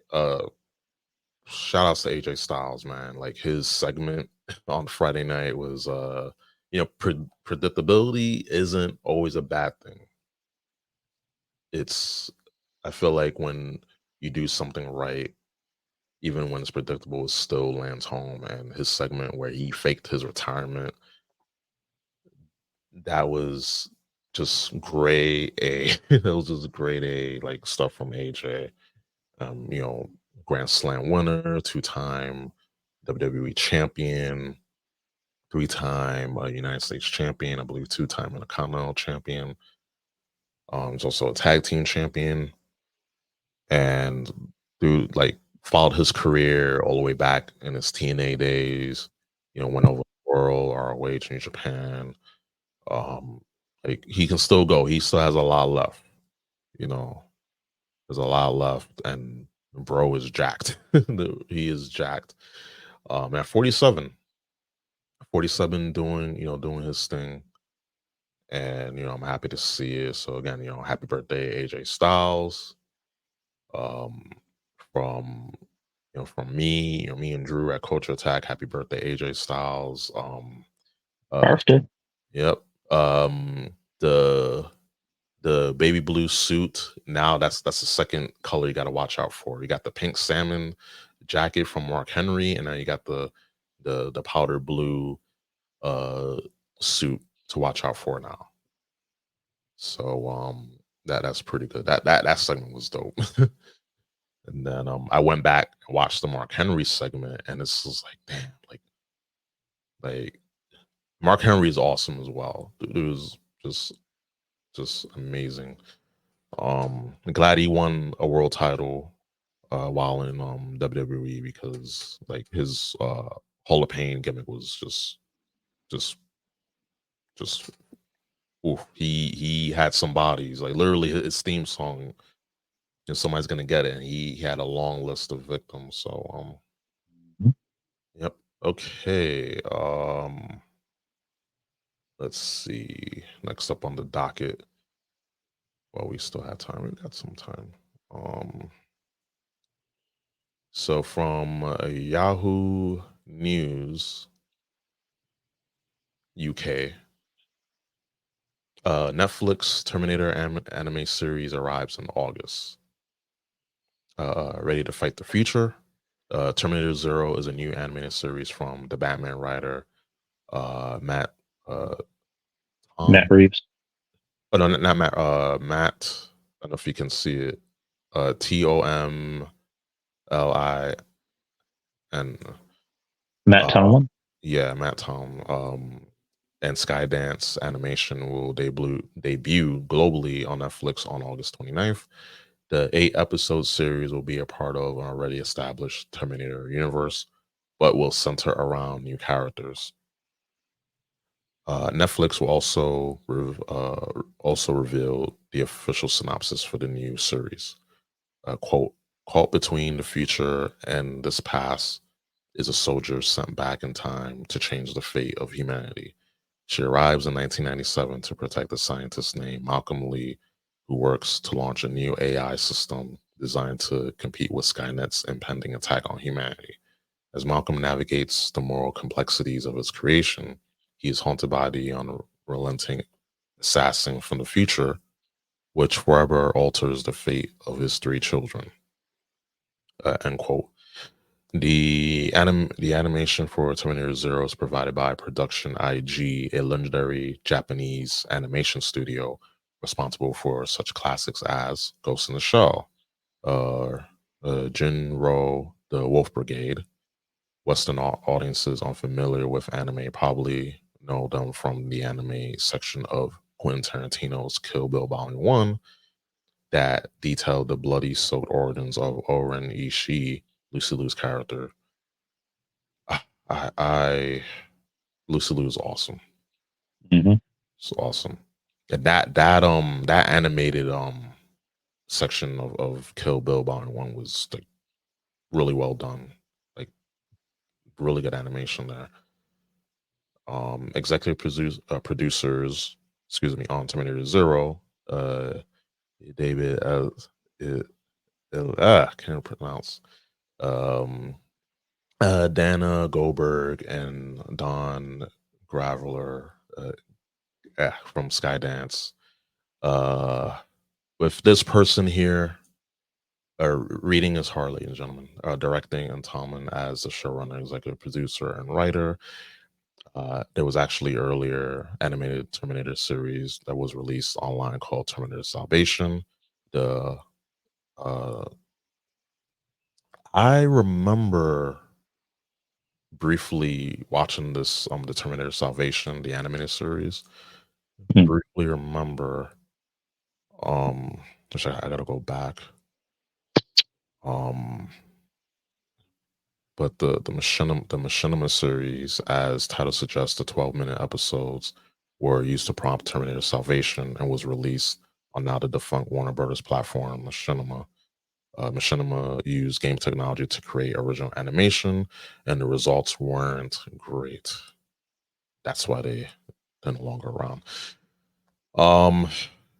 Shout outs to AJ Styles, man. Like his segment on Friday night was, predictability isn't always a bad thing. It's, I feel like when you do something right, even when it's predictable, it still lands home. And his segment where he faked his retirement, that was just grade A. That was just grade A, like stuff from AJ. Um, you know, Grand Slam winner, two-time WWE champion, three-time United States champion, I believe two-time Intercontinental champion. He's also a tag team champion, and through like followed his career all the way back in his TNA days. Went over the world, ROH, New Japan. Like he can still go. He still has a lot left. You know, there's a lot left, and bro is jacked. He is jacked. At 47, 47 doing his thing. And I'm happy to see it. So again, happy birthday, AJ Styles. Um, from from me and Drew at Culture Attack. Happy birthday, AJ Styles. Birthday. Yep. The baby blue suit. Now that's the second color you got to watch out for. You got the pink salmon jacket from Mark Henry, and then you got the powder blue suit to watch out for now. So that's pretty good. That segment was dope. And then I went back and watched the Mark Henry segment, and this was like, damn, like Mark Henry is awesome as well. Dude was just amazing. I'm glad he won a world title while in WWE, because like his Hall of Pain gimmick was just oof. He had some bodies, like literally his theme song. Somebody's gonna get it. And he had a long list of victims. So yep. Okay. Let's see. Next up on the docket. Well, we still have time. We've got some time. So from Yahoo News UK, Netflix Terminator anime series arrives in August. Ready to fight the future. Terminator Zero is a new animated series from the Batman writer Matt Matt Reeves. Oh no, not Matt. Matt. I don't know if you can see it. Tomli and Matt Tomlin. Yeah, Matt Tom. And Skydance Animation will debut globally on Netflix on August 29th. The 8-episode series will be a part of an already established Terminator universe, but will center around new characters. Netflix will also reveal the official synopsis for the new series. Quote, caught between the future and this past is a soldier sent back in time to change the fate of humanity. She arrives in 1997 to protect a scientist named Malcolm Lee, who works to launch a new AI system designed to compete with Skynet's impending attack on humanity. As Malcolm navigates the moral complexities of its creation, he is haunted by the unrelenting assassin from the future, which forever alters the fate of his 3 children. End quote. The animation for Terminator Zero is provided by Production IG, a legendary Japanese animation studio responsible for such classics as Ghost in the Shell, Jinro, The Wolf Brigade. Western audiences unfamiliar with anime probably know them from the anime section of Quentin Tarantino's Kill Bill Volume 1 that detailed the bloody soaked origins of Oren Ishii, Lucy Liu's character. I Lucy Liu is awesome. Mm-hmm. It's awesome. And that animated section of Kill Bill Volume 1 was like really well done. Like really good animation there. Executive producers, on Terminator Zero, David can't pronounce. Dana Goldberg and Don Graveler from Skydance. With this person here, reading is Harley and gentlemen, directing and Tomlin as the showrunner, executive producer, and writer. There was actually earlier animated Terminator series that was released online called Terminator Salvation. I remember briefly watching this the Terminator Salvation, the animated series. Mhm. Briefly remember Which I gotta go back. But the Machinima series, as title suggests, the 12-minute episodes were used to prompt Terminator Salvation and was released on now the defunct Warner Brothers platform, Machinima. Machinima used game technology to create original animation, and the results weren't great. That's why they're no longer around.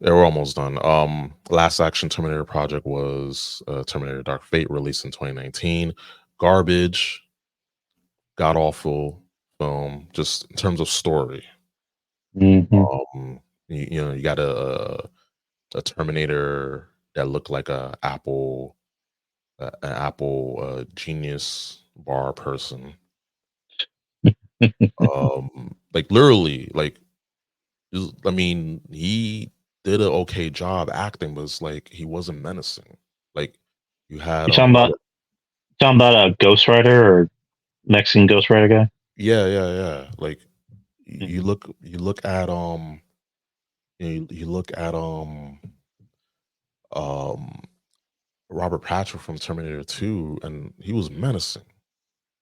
They were almost done. Last action Terminator project was Terminator Dark Fate, released in 2019. Garbage, god awful film, just in terms of story. Mhm. You got a Terminator that looked like an Apple genius bar person. Like literally, like I mean, he did an okay job acting, but it's like he wasn't menacing. Like you had You talking about Robert, talking about a Ghost Rider or Mexican Ghost Rider guy? yeah. Like Mhm. you look at you look at um Robert Patrick from Terminator 2, and he was menacing.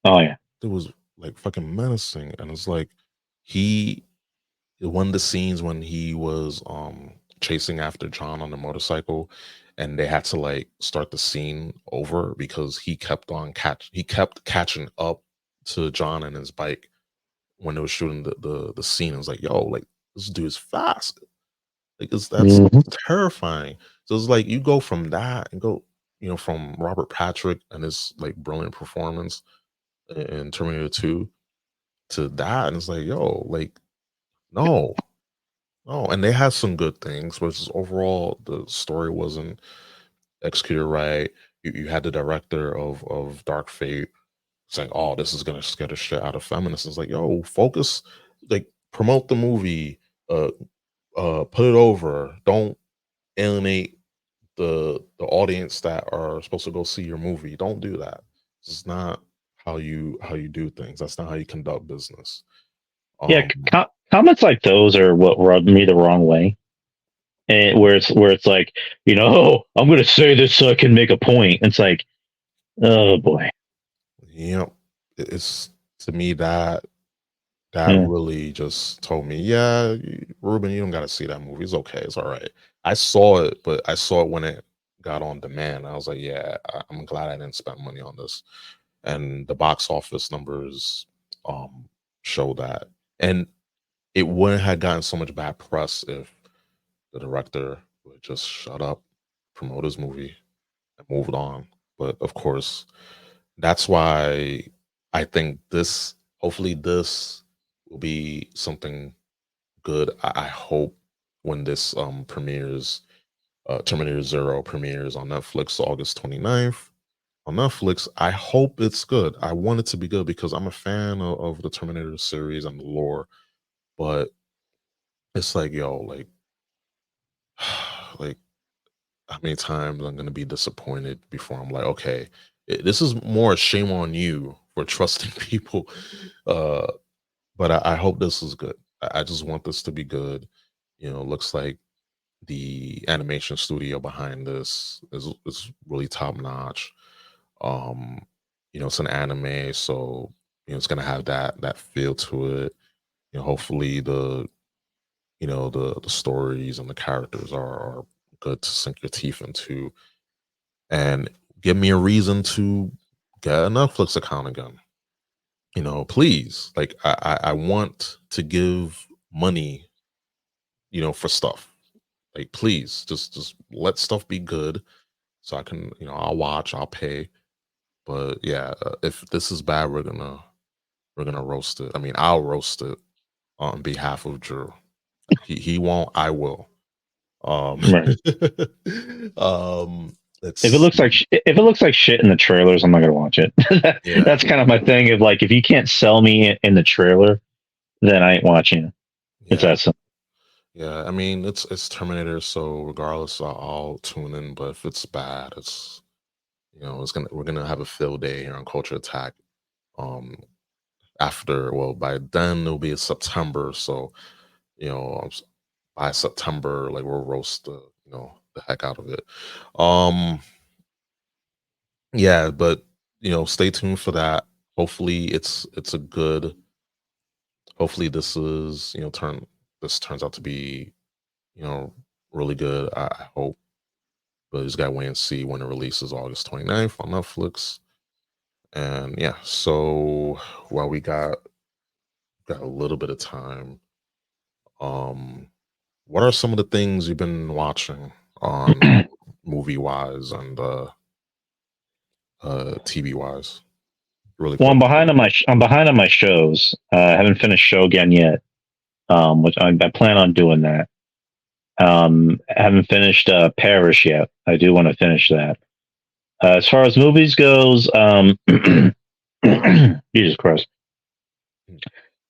Oh yeah. It was like fucking menacing, and it's like he one of the scenes when he was chasing after John on the motorcycle, and they had to like start the scene over because he kept catching up to John and his bike when they were shooting the scene. It was like, yo, like this dude is fast. Like that's Mhm. terrifying. So it's like you go from that and go, from Robert Patrick and his like brilliant performance in Terminator 2 to that, and it's like, yo, like no, no. And they had some good things, but just overall the story wasn't executed right. You had the director of Dark Fate saying, "Oh, this is gonna scare the shit out of feminists." It's like, yo, focus, like promote the movie, uh, put it over. Don't alienate the audience that are supposed to go see your movie. Don't do that. This is not how you do things. That's not how you conduct business. Yeah, Um, comments like those are what rub me the wrong way. And where it's like, oh, I'm going to say this so I can make a point. It's like, oh boy. you it's to me that Yeah. really just told me, yeah, Ruben, you don't got to see that movie. It's okay. It's all right. I saw it, but I saw it when it got on demand. I was like, yeah, I'm glad I didn't spend money on this. And the box office numbers show that. And it wouldn't have gotten so much bad press if the director would just shut up, promote his movie, and moved on. But of course, that's why I think hopefully this will be something good. I hope when this premieres, Terminator Zero premieres on Netflix August 29th on Netflix. I hope it's good. I want it to be good because I'm a fan of the Terminator series and the lore, but it's like, yo, like, like how many times I'm gonna be disappointed before I'm like, okay, this is more a shame on you for trusting people. Uh, but I hope this is good. I just want this to be good. Looks like the animation studio behind this is really top notch. Um, it's an anime, so it's gonna have that feel to it. Hopefully the stories and the characters are good to sink your teeth into and give me a reason to get a Netflix account again. Please. Like I want to give money, for stuff. Like please, just let stuff be good so I can, I'll watch, I'll pay. But yeah, if this is bad, we're gonna roast it. I mean, I'll roast it on behalf of Drew. He won't, I will. Um Right. let's If it looks like shit in the trailers, I'm not gonna watch it. yeah, That's kind of my thing. Of like, if you can't sell me in the trailer, then I ain't watching it. It's yeah. that simple. Yeah, I mean it's Terminator, so regardless, I'll tune in. But if it's bad, we're gonna have a field day here on Culture Attack. Um, by then it'll be September, so by September, like we'll roast the heck out of it. Yeah, but stay tuned for that. Hopefully it's a good. Hopefully this is turns out to be really good. I hope, but just gotta wait and see when it releases August 29th on Netflix. And yeah, so while we got a little bit of time, what are some of the things you've been watching on movie wise and TV wise? Really Well, quick. I'm behind on my shows. I haven't finished Show Again yet, which I plan on doing that. I haven't finished Parish yet. I do want to finish that. As far as movies goes, Jesus Christ.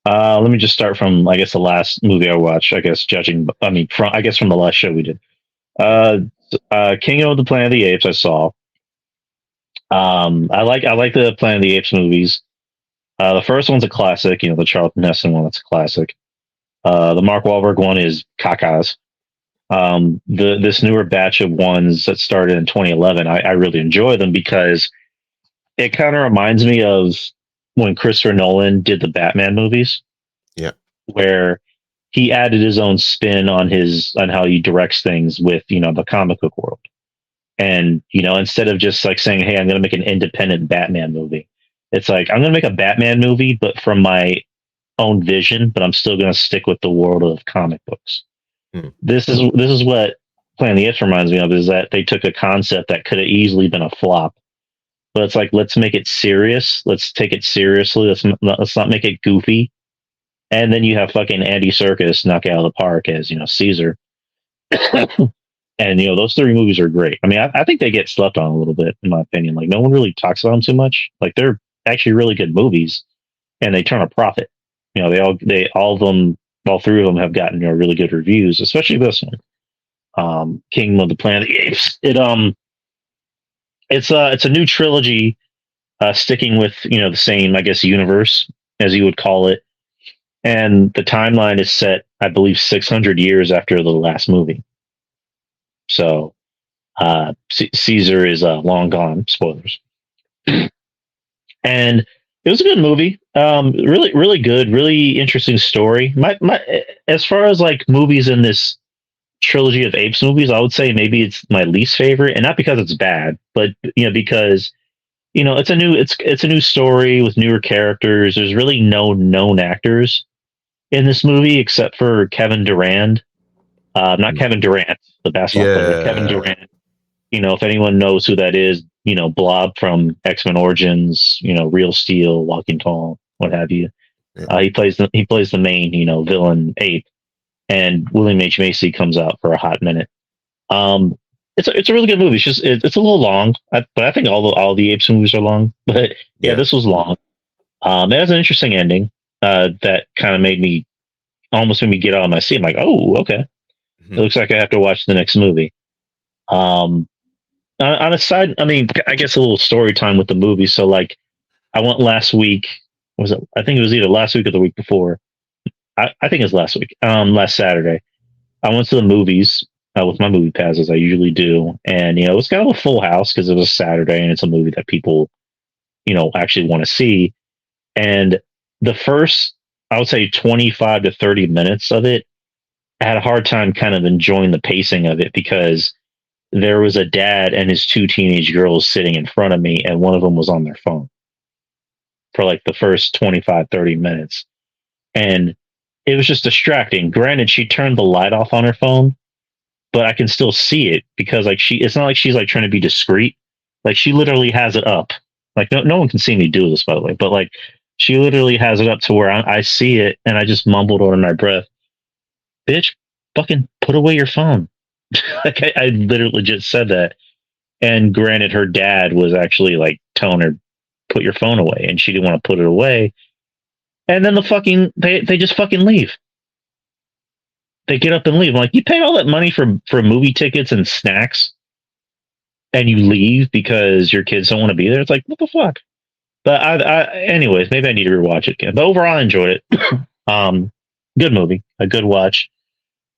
Let me just start from, I guess, the last movie I watched. I guess from the last show we did. Kingdom of the Planet of the Apes. I saw. I like the Planet of the Apes movies. The first one's a classic. The Charlton Heston one. That's a classic. The Mark Wahlberg one is cacas. This newer batch of ones that started in 2011, I really enjoy them because it kind of reminds me of when Christopher Nolan did the Batman movies. Yeah, where he added his own spin on how he directs things with the comic book world, and instead of just like saying, "Hey, I'm going to make an independent Batman movie," it's like I'm going to make a Batman movie, but from my own vision, but I'm still going to stick with the world of comic books. This is what Planet of the Apes reminds me of, is that they took a concept that could have easily been a flop, but it's like, let's make it serious. Let's take it seriously. Let's not make it goofy. And then you have fucking Andy Serkis knock it out of the park as Caesar. And those three movies are great. I mean, I think they get slept on a little bit, in my opinion. Like, no one really talks about them too much. Like, they're actually really good movies, and they turn a profit. All three of them have gotten really good reviews, especially this one, Kingdom of the Planet of the Apes. It's a new trilogy, sticking with the same, I guess, universe, as you would call it, and the timeline is set, I believe, 600 years after the last movie. So Caesar is long gone. Spoilers. And it was a good movie. Really, really good. Really interesting story. My as far as like movies in this trilogy of Apes movies, I would say maybe it's my least favorite, and not because it's bad, but because it's a new story with newer characters. There's really no known actors in this movie except for Kevin Durant. Not Kevin Durant, the basketball player. Kevin Durant. If anyone knows who that is, Blob from X-Men Origins, Real Steel, Walking Tall, what have you. Yeah. He plays the main, villain ape, and William H. Macy comes out for a hot minute. It's a really good movie. It's a little long, but I think all the Apes movies are long. But yeah, this was long. It has an interesting ending that kind of made me get out of my seat. I'm like, oh, okay. Mm-hmm. It looks like I have to watch the next movie. On a side, I mean, I guess a little story time with the movie. So like, I went last week. Was it? I think it was either last week or the week before. I think it was last week. Last Saturday, I went to the movies with my movie pass, as I usually do, and it was kind of a full house because it was Saturday and it's a movie that people, actually want to see. And the first, I would say, 25 to 30 minutes of it, I had a hard time kind of enjoying the pacing of it because there was a dad and his two teenage girls sitting in front of me, and one of them was on their phone for like the first 25, 30 minutes. And it was just distracting. Granted, she turned the light off on her phone, but I can still see it because like it's not like she's like trying to be discreet. Like she literally has it up. Like no one can see me do this, by the way, but like she literally has it up to where I see it, and I just mumbled under my breath, "Bitch, fucking put away your phone." Like I literally just said that. And granted, her dad was actually like telling her, "Put your phone away," and she didn't want to put it away. And then they just fucking leave. They get up and leave. I'm like, you paid all that money for movie tickets and snacks, and you leave because your kids don't want to be there. It's like, what the fuck? But anyways, maybe I need to rewatch it again. But overall, I enjoyed it. Good movie, a good watch.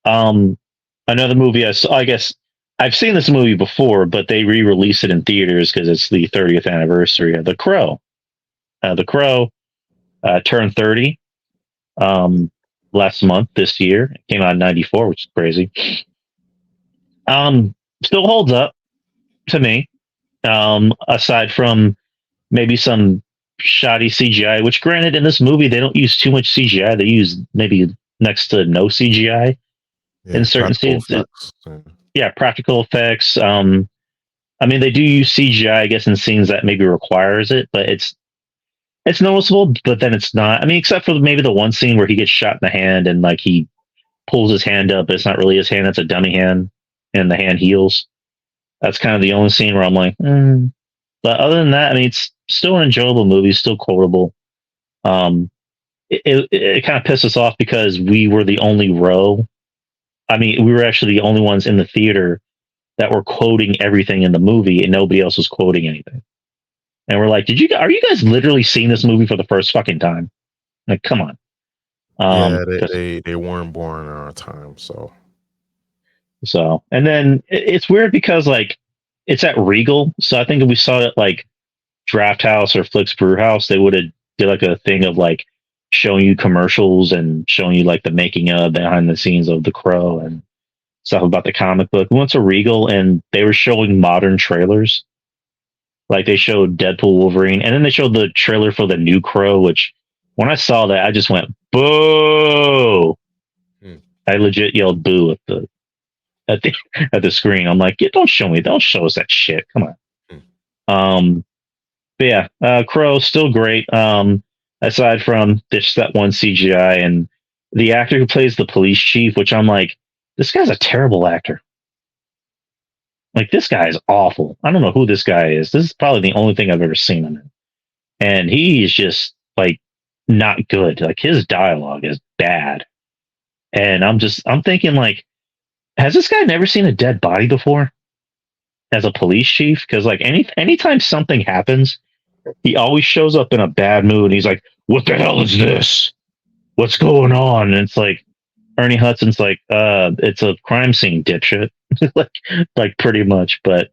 Another movie I saw, I guess I've seen this movie before, but they re-released it in theaters because it's the 30th anniversary of The Crow. The Crow turned 30 last month this year. It came out in '94, which is crazy. Still holds up to me. Aside from maybe some shoddy CGI, which granted in this movie they don't use too much CGI. They use maybe next to no CGI in certain scenes. Yeah, practical effects. I mean, they do use CGI, I guess, in scenes that maybe requires it, but it's noticeable. But then it's not. I mean, except for maybe the one scene where he gets shot in the hand and like he pulls his hand up, but it's not really his hand; it's a dummy hand, and the hand heals. That's kind of the only scene where I'm like, But other than that, I mean, it's still an enjoyable movie, still quotable. It kind of pissed us off because we were the only row. I mean, we were actually the only ones in the theater that were quoting everything in the movie, and nobody else was quoting anything. And we're like, are you guys literally seeing this movie for the first fucking time? Like, come on. Yeah, they weren't born in our time, so. And then it's weird because like it's at Regal, so I think if we saw it like Draft House or Flicks Brew House, they would have did like a thing of like showing you commercials and showing you like the making of behind the scenes of The Crow and stuff about the comic book. We went to Regal and they were showing modern trailers. Like they showed Deadpool, Wolverine, and then they showed the trailer for the new Crow, which when I saw that, I just went, boo. I legit yelled boo at the screen. I'm like, yeah, don't show us that shit. Come on. But yeah, Crow still great. Aside from that one CGI and the actor who plays the police chief, which I'm like, this guy's a terrible actor. Like this guy is awful. I don't know who this guy is. This is probably the only thing I've ever seen him in. And he is just like not good. Like his dialogue is bad. And I'm thinking like, has this guy never seen a dead body before as a police chief? Because like anytime something happens, he always shows up in a bad mood. He's like, what the hell is this? What's going on? And it's like, Ernie Hudson's like, it's a crime scene, dipshit. like pretty much. But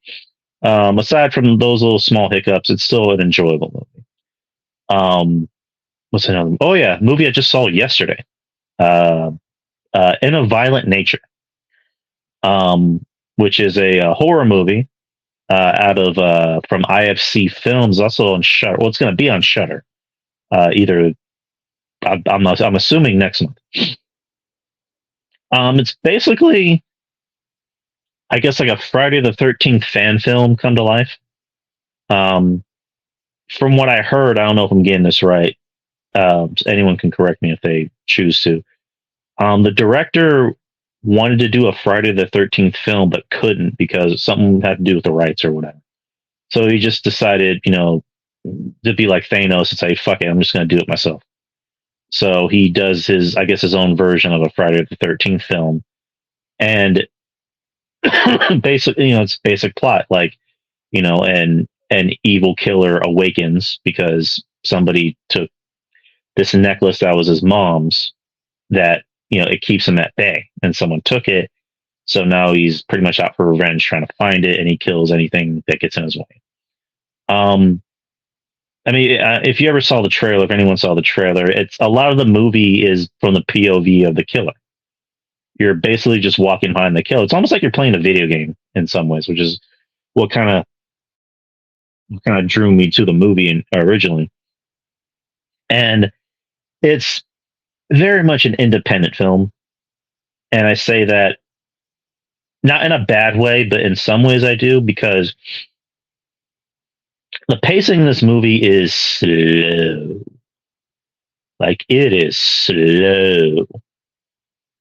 aside from those little small hiccups, it's still an enjoyable movie. What's another? Oh yeah, movie I just saw yesterday. In a Violent Nature. Which is a horror movie out of from IFC Films, also on Shudder. Well, it's going to be on Shudder. I'm assuming next month. It's basically, I guess, like a Friday the 13th fan film come to life. From what I heard, I don't know if I'm getting this right. Anyone can correct me if they choose to. The director wanted to do a Friday the 13th film, but couldn't because something had to do with the rights or whatever. So he just decided, to be like Thanos and say, fuck it, I'm just going to do it myself. So he does his own version of a Friday the 13th film. And basically, it's basic plot. Like, an evil killer awakens because somebody took this necklace that was his mom's that, it keeps him at bay, and someone took it. So now he's pretty much out for revenge, trying to find it, and he kills anything that gets in his way. If you ever saw the trailer, if anyone saw the trailer, it's a lot of the movie is from the POV of the killer. You're basically just walking behind the killer. It's almost like you're playing a video game in some ways, which is what kind of drew me to the movie originally. And it's very much an independent film. And I say that not in a bad way, but in some ways I do, because the pacing in this movie is slow. Like, it is slow.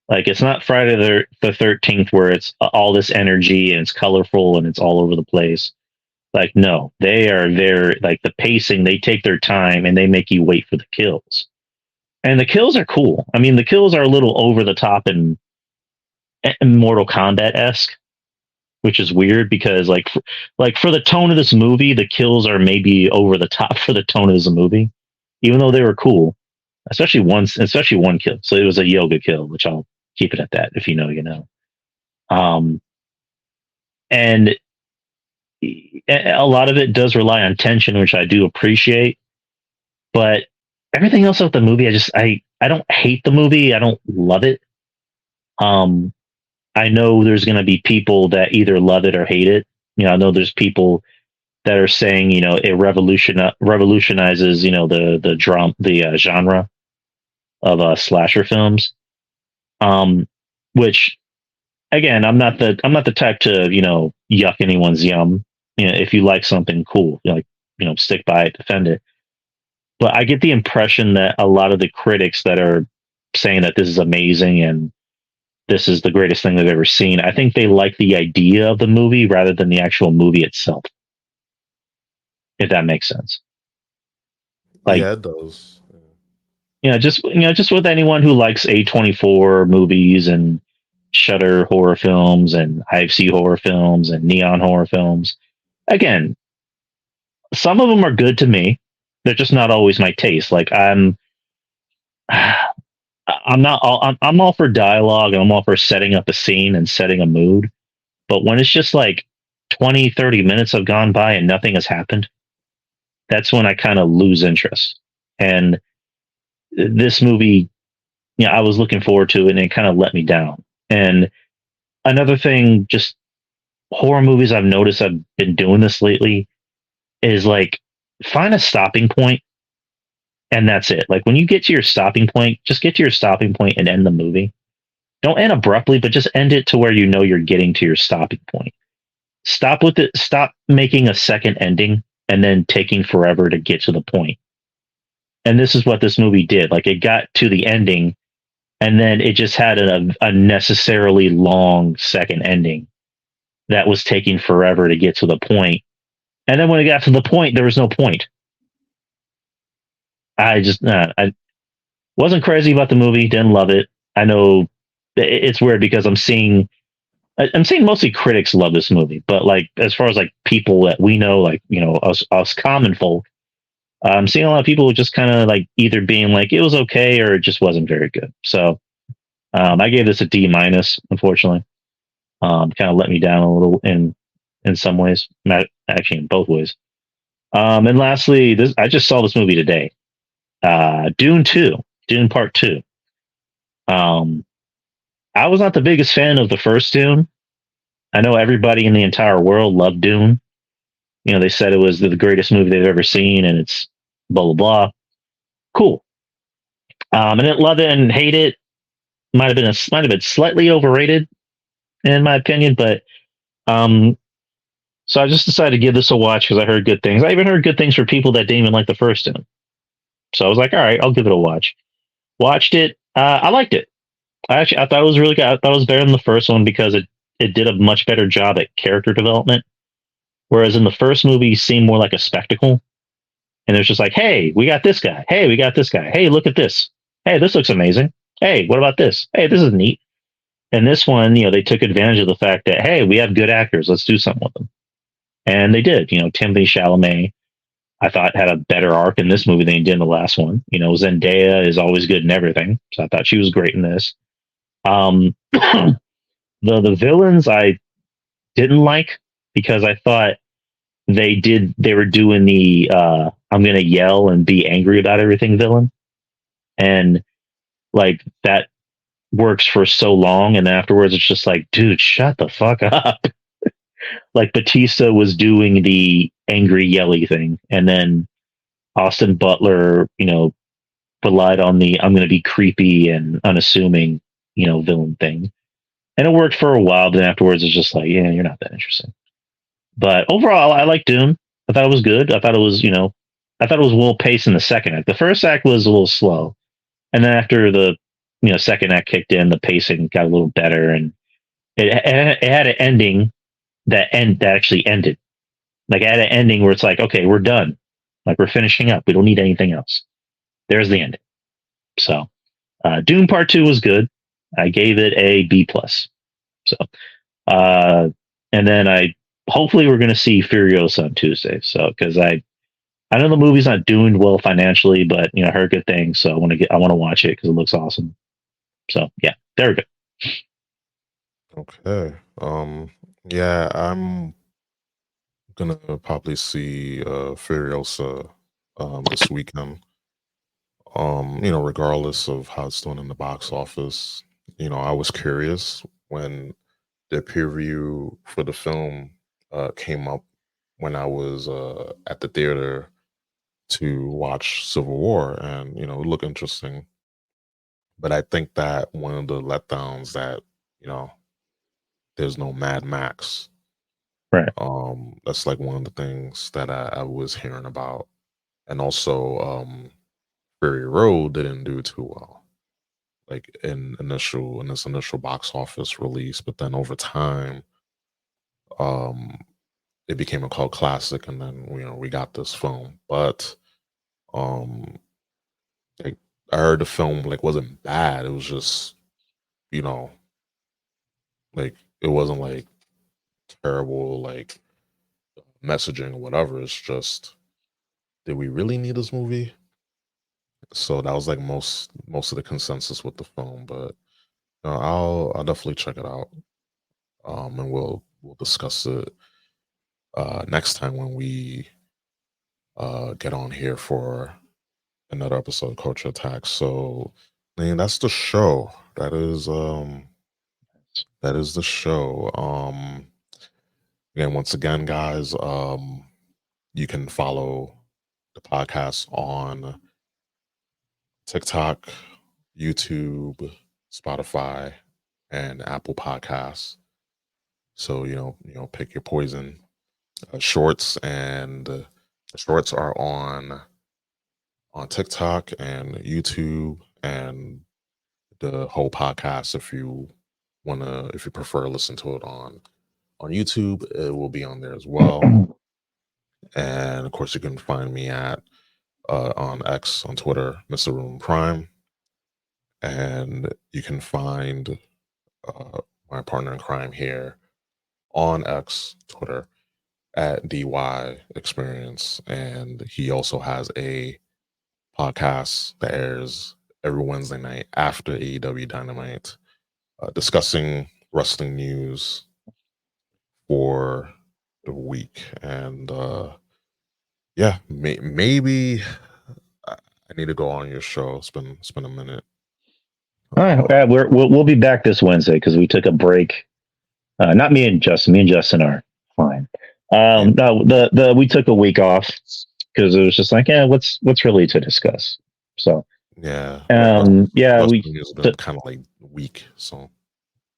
Like, it's not Friday the 13th where it's all this energy and it's colorful and it's all over the place. Like, no, they're like the pacing, they take their time and they make you wait for the kills. And the kills are cool. I mean, the kills are a little over the top and Mortal Kombat-esque, which is weird because for the tone of this movie, the kills are maybe over the top for the tone of this movie, even though they were cool, especially one kill. So it was a yoga kill, which I'll keep it at that. If you know, you know. and a lot of it does rely on tension, which I do appreciate. But everything else about the movie, I don't hate the movie. I don't love it. I know there's going to be people that either love it or hate it. I know there's people that are saying, it revolutionizes, the genre of slasher films. Which, again, I'm not the type to, yuck anyone's yum. If you like something, cool, stick by it, defend it. But I get the impression that a lot of the critics that are saying that this is amazing and this is the greatest thing they've ever seen, I think they like the idea of the movie rather than the actual movie itself. If that makes sense. Yeah, it does. Just with anyone who likes A24 movies and Shudder horror films and IFC horror films and neon horror films. Again, some of them are good to me. They're just not always my taste. Like I'm all for dialogue and I'm all for setting up a scene and setting a mood. But when it's just like 20, 30 minutes have gone by and nothing has happened, that's when I kind of lose interest. And this movie, I was looking forward to it and it kind of let me down. And another thing, just horror movies I've noticed I've been doing this lately is like find a stopping point and that's it. Like when you get to your stopping point, just get to your stopping point and end the movie. Don't end abruptly, but just end it to where you're getting to your stopping point. Stop with it. Stop making a second ending and then taking forever to get to the point. And this is what this movie did. Like it got to the ending and then it just had a unnecessarily long second ending that was taking forever to get to the point. And then when it got to the point, there was no point. I wasn't crazy about the movie. Didn't love it. I know it's weird because I'm seeing mostly critics love this movie, but like as far as like people that we know, like us common folk, I'm seeing a lot of people just kind of like either being like it was okay or it just wasn't very good. So I gave this a D-, unfortunately. Kind of let me down a little in some ways, actually in both ways. And lastly, I just saw this movie today. Dune Part 2. I was not the biggest fan of the first Dune. I know everybody in the entire world loved Dune. They said it was the greatest movie they've ever seen, and it's blah blah blah. Cool. I didn't love it and hate it. Might have been slightly overrated, in my opinion. But so I just decided to give this a watch because I heard good things. I even heard good things for people that didn't even like the first Dune. So I was like, all right, I'll give it a watch. Watched it. I liked it. I thought it was really good. I thought it was better than the first one because it did a much better job at character development. Whereas in the first movie, it seemed more like a spectacle. And it's just like, hey, we got this guy. Hey, we got this guy. Hey, look at this. Hey, this looks amazing. Hey, what about this? Hey, this is neat. And this one, they took advantage of the fact that, hey, we have good actors. Let's do something with them. And they did. Timothée Chalamet, I thought, had a better arc in this movie than he did in the last one. Zendaya is always good in everything. So I thought she was great in this. The villains I didn't like because I thought they were doing the I'm gonna yell and be angry about everything villain, and like that works for so long, and afterwards it's just like, dude, shut the fuck up. Like Batista was doing the angry yelly thing, and then Austin Butler relied on the I'm gonna be creepy and unassuming villain thing, and it worked for a while. Then afterwards it's just like, yeah, you're not that interesting. But overall, I liked Dune. I thought it was good. I thought it was well paced in the second act. The first act was a little slow, and then after the second act kicked in, the pacing got a little better, and it had an ending that actually ended. Like it had an ending where it's like, okay, we're done. Like we're finishing up. We don't need anything else. There's the ending. So, Dune Part 2 was good. I gave it a B+. So, and then hopefully we're going to see Furiosa on Tuesday. So, because I know the movie's not doing well financially, but I heard good things, so I want to watch it because it looks awesome. So yeah, there we go. Okay. Yeah, I'm gonna probably see Furiosa this weekend. Regardless of how it's doing in the box office. I was curious when the preview for the film came up when I was at the theater to watch Civil War, and it looked interesting. But I think that one of the letdowns that you know there's no Mad Max. Right. That's like one of the things that I was hearing about, and also Fury Road didn't do too well, like in this initial box office release, but then over time, um, it became a cult classic, and then we got this film, but um, like I heard the film like wasn't bad. It was just you know like it wasn't like terrible like messaging or whatever. It's just did we really need this movie? So that was like most of the consensus with the film, but I'll definitely check it out. And we'll discuss it next time when we get on here for another episode of Culture Attack. So, I mean, that's the show. That is the show. Again, once again, guys, you can follow the podcast on TikTok, YouTube, Spotify, and Apple Podcasts. So pick your poison. Shorts and the shorts are on TikTok and YouTube and the whole podcast. If you prefer to listen to it on YouTube, it will be on there as well. And of course, you can find me at on X on Twitter, Mr. Room Prime, and you can find my partner in crime here on X Twitter at DY Experience, and he also has a podcast that airs every Wednesday night after AEW Dynamite, discussing wrestling news for the week. And yeah, maybe I need to go on your show. It's been a minute. All right, we'll be back this Wednesday because we took a break. Not me and Justin. Me and Justin are fine. No, the we took a week off because it was just like, yeah, what's really to discuss? So Yeah, yeah, wrestling has been kind of like weak. So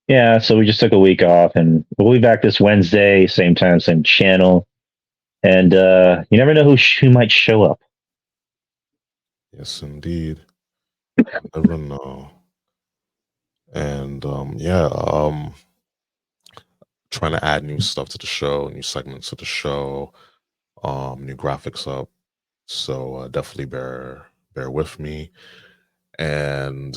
yeah, so we just took a week off, and we'll be back this Wednesday, same time, same channel. And you never know who might show up. yes, indeed, you never know. And trying to add new stuff to the show, new segments to the show, new graphics up. So definitely bear with me, and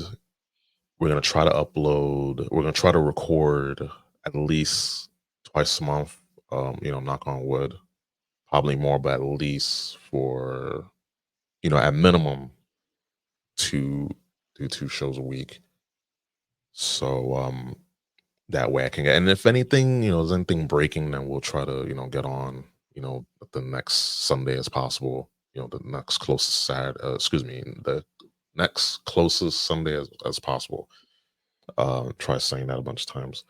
we're gonna try to upload. We're gonna try to record at least twice a month. Knock on wood, probably more, but at least for at minimum two do two shows a week. So that way I can get, and if anything, there's anything breaking, then we'll try to get on the next Sunday as possible. The next closest Saturday. The next closest Sunday as possible. Try saying that a bunch of times.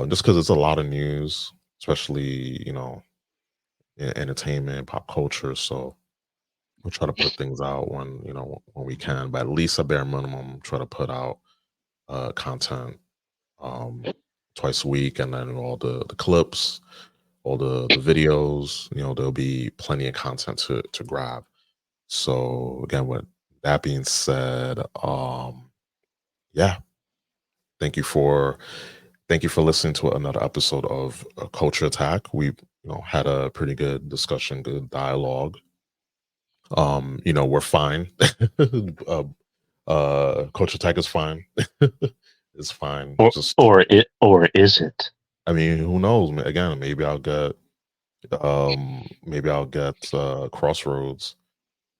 Just because it's a lot of news, especially in entertainment, pop culture. So we'll try to put things out when we can, but at least a bare minimum, try to put out content twice a week, and then all the clips, all the videos. There'll be plenty of content to grab. So again, with that being said, yeah, thank you for listening to another episode of Culture Attack. We had a pretty good discussion, good dialogue. We're fine. Culture Attack is fine. It's fine. Or is it? I mean, who knows? Again, maybe I'll get Crossroads,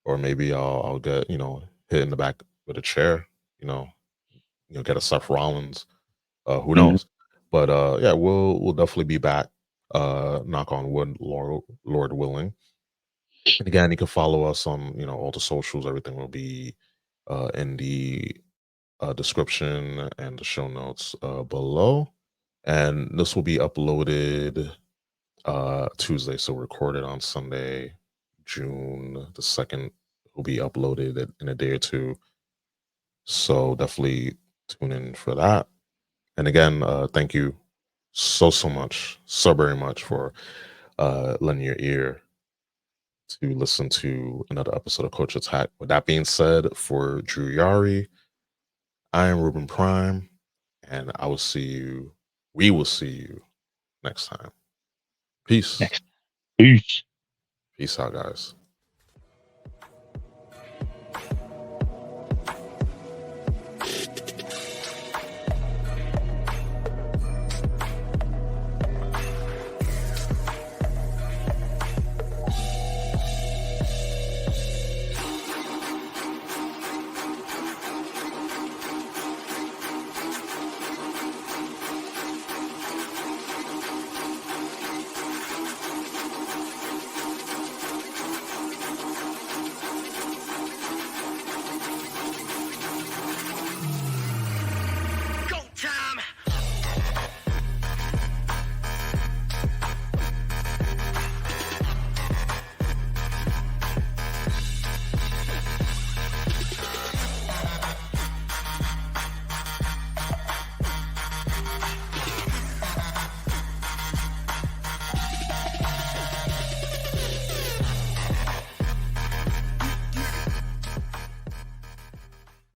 or maybe I'll get hit in the back with a chair. Get a Seth Rollins. Who knows? But yeah, we'll definitely be back. Knock on wood, Lord willing. And again, you can follow us on all the socials. Everything will be in the description and the show notes below. And this will be uploaded Tuesday, so recorded on Sunday, June the 2nd. Will be uploaded in a day or two. So definitely tune in for that. And again, thank you so much, so very much for lending your ear to listen to another episode of Coach Attack. With that being said, for Drew Yari, I am Ruben Prime, and we will see you next time. Peace. Peace. Peace out, guys.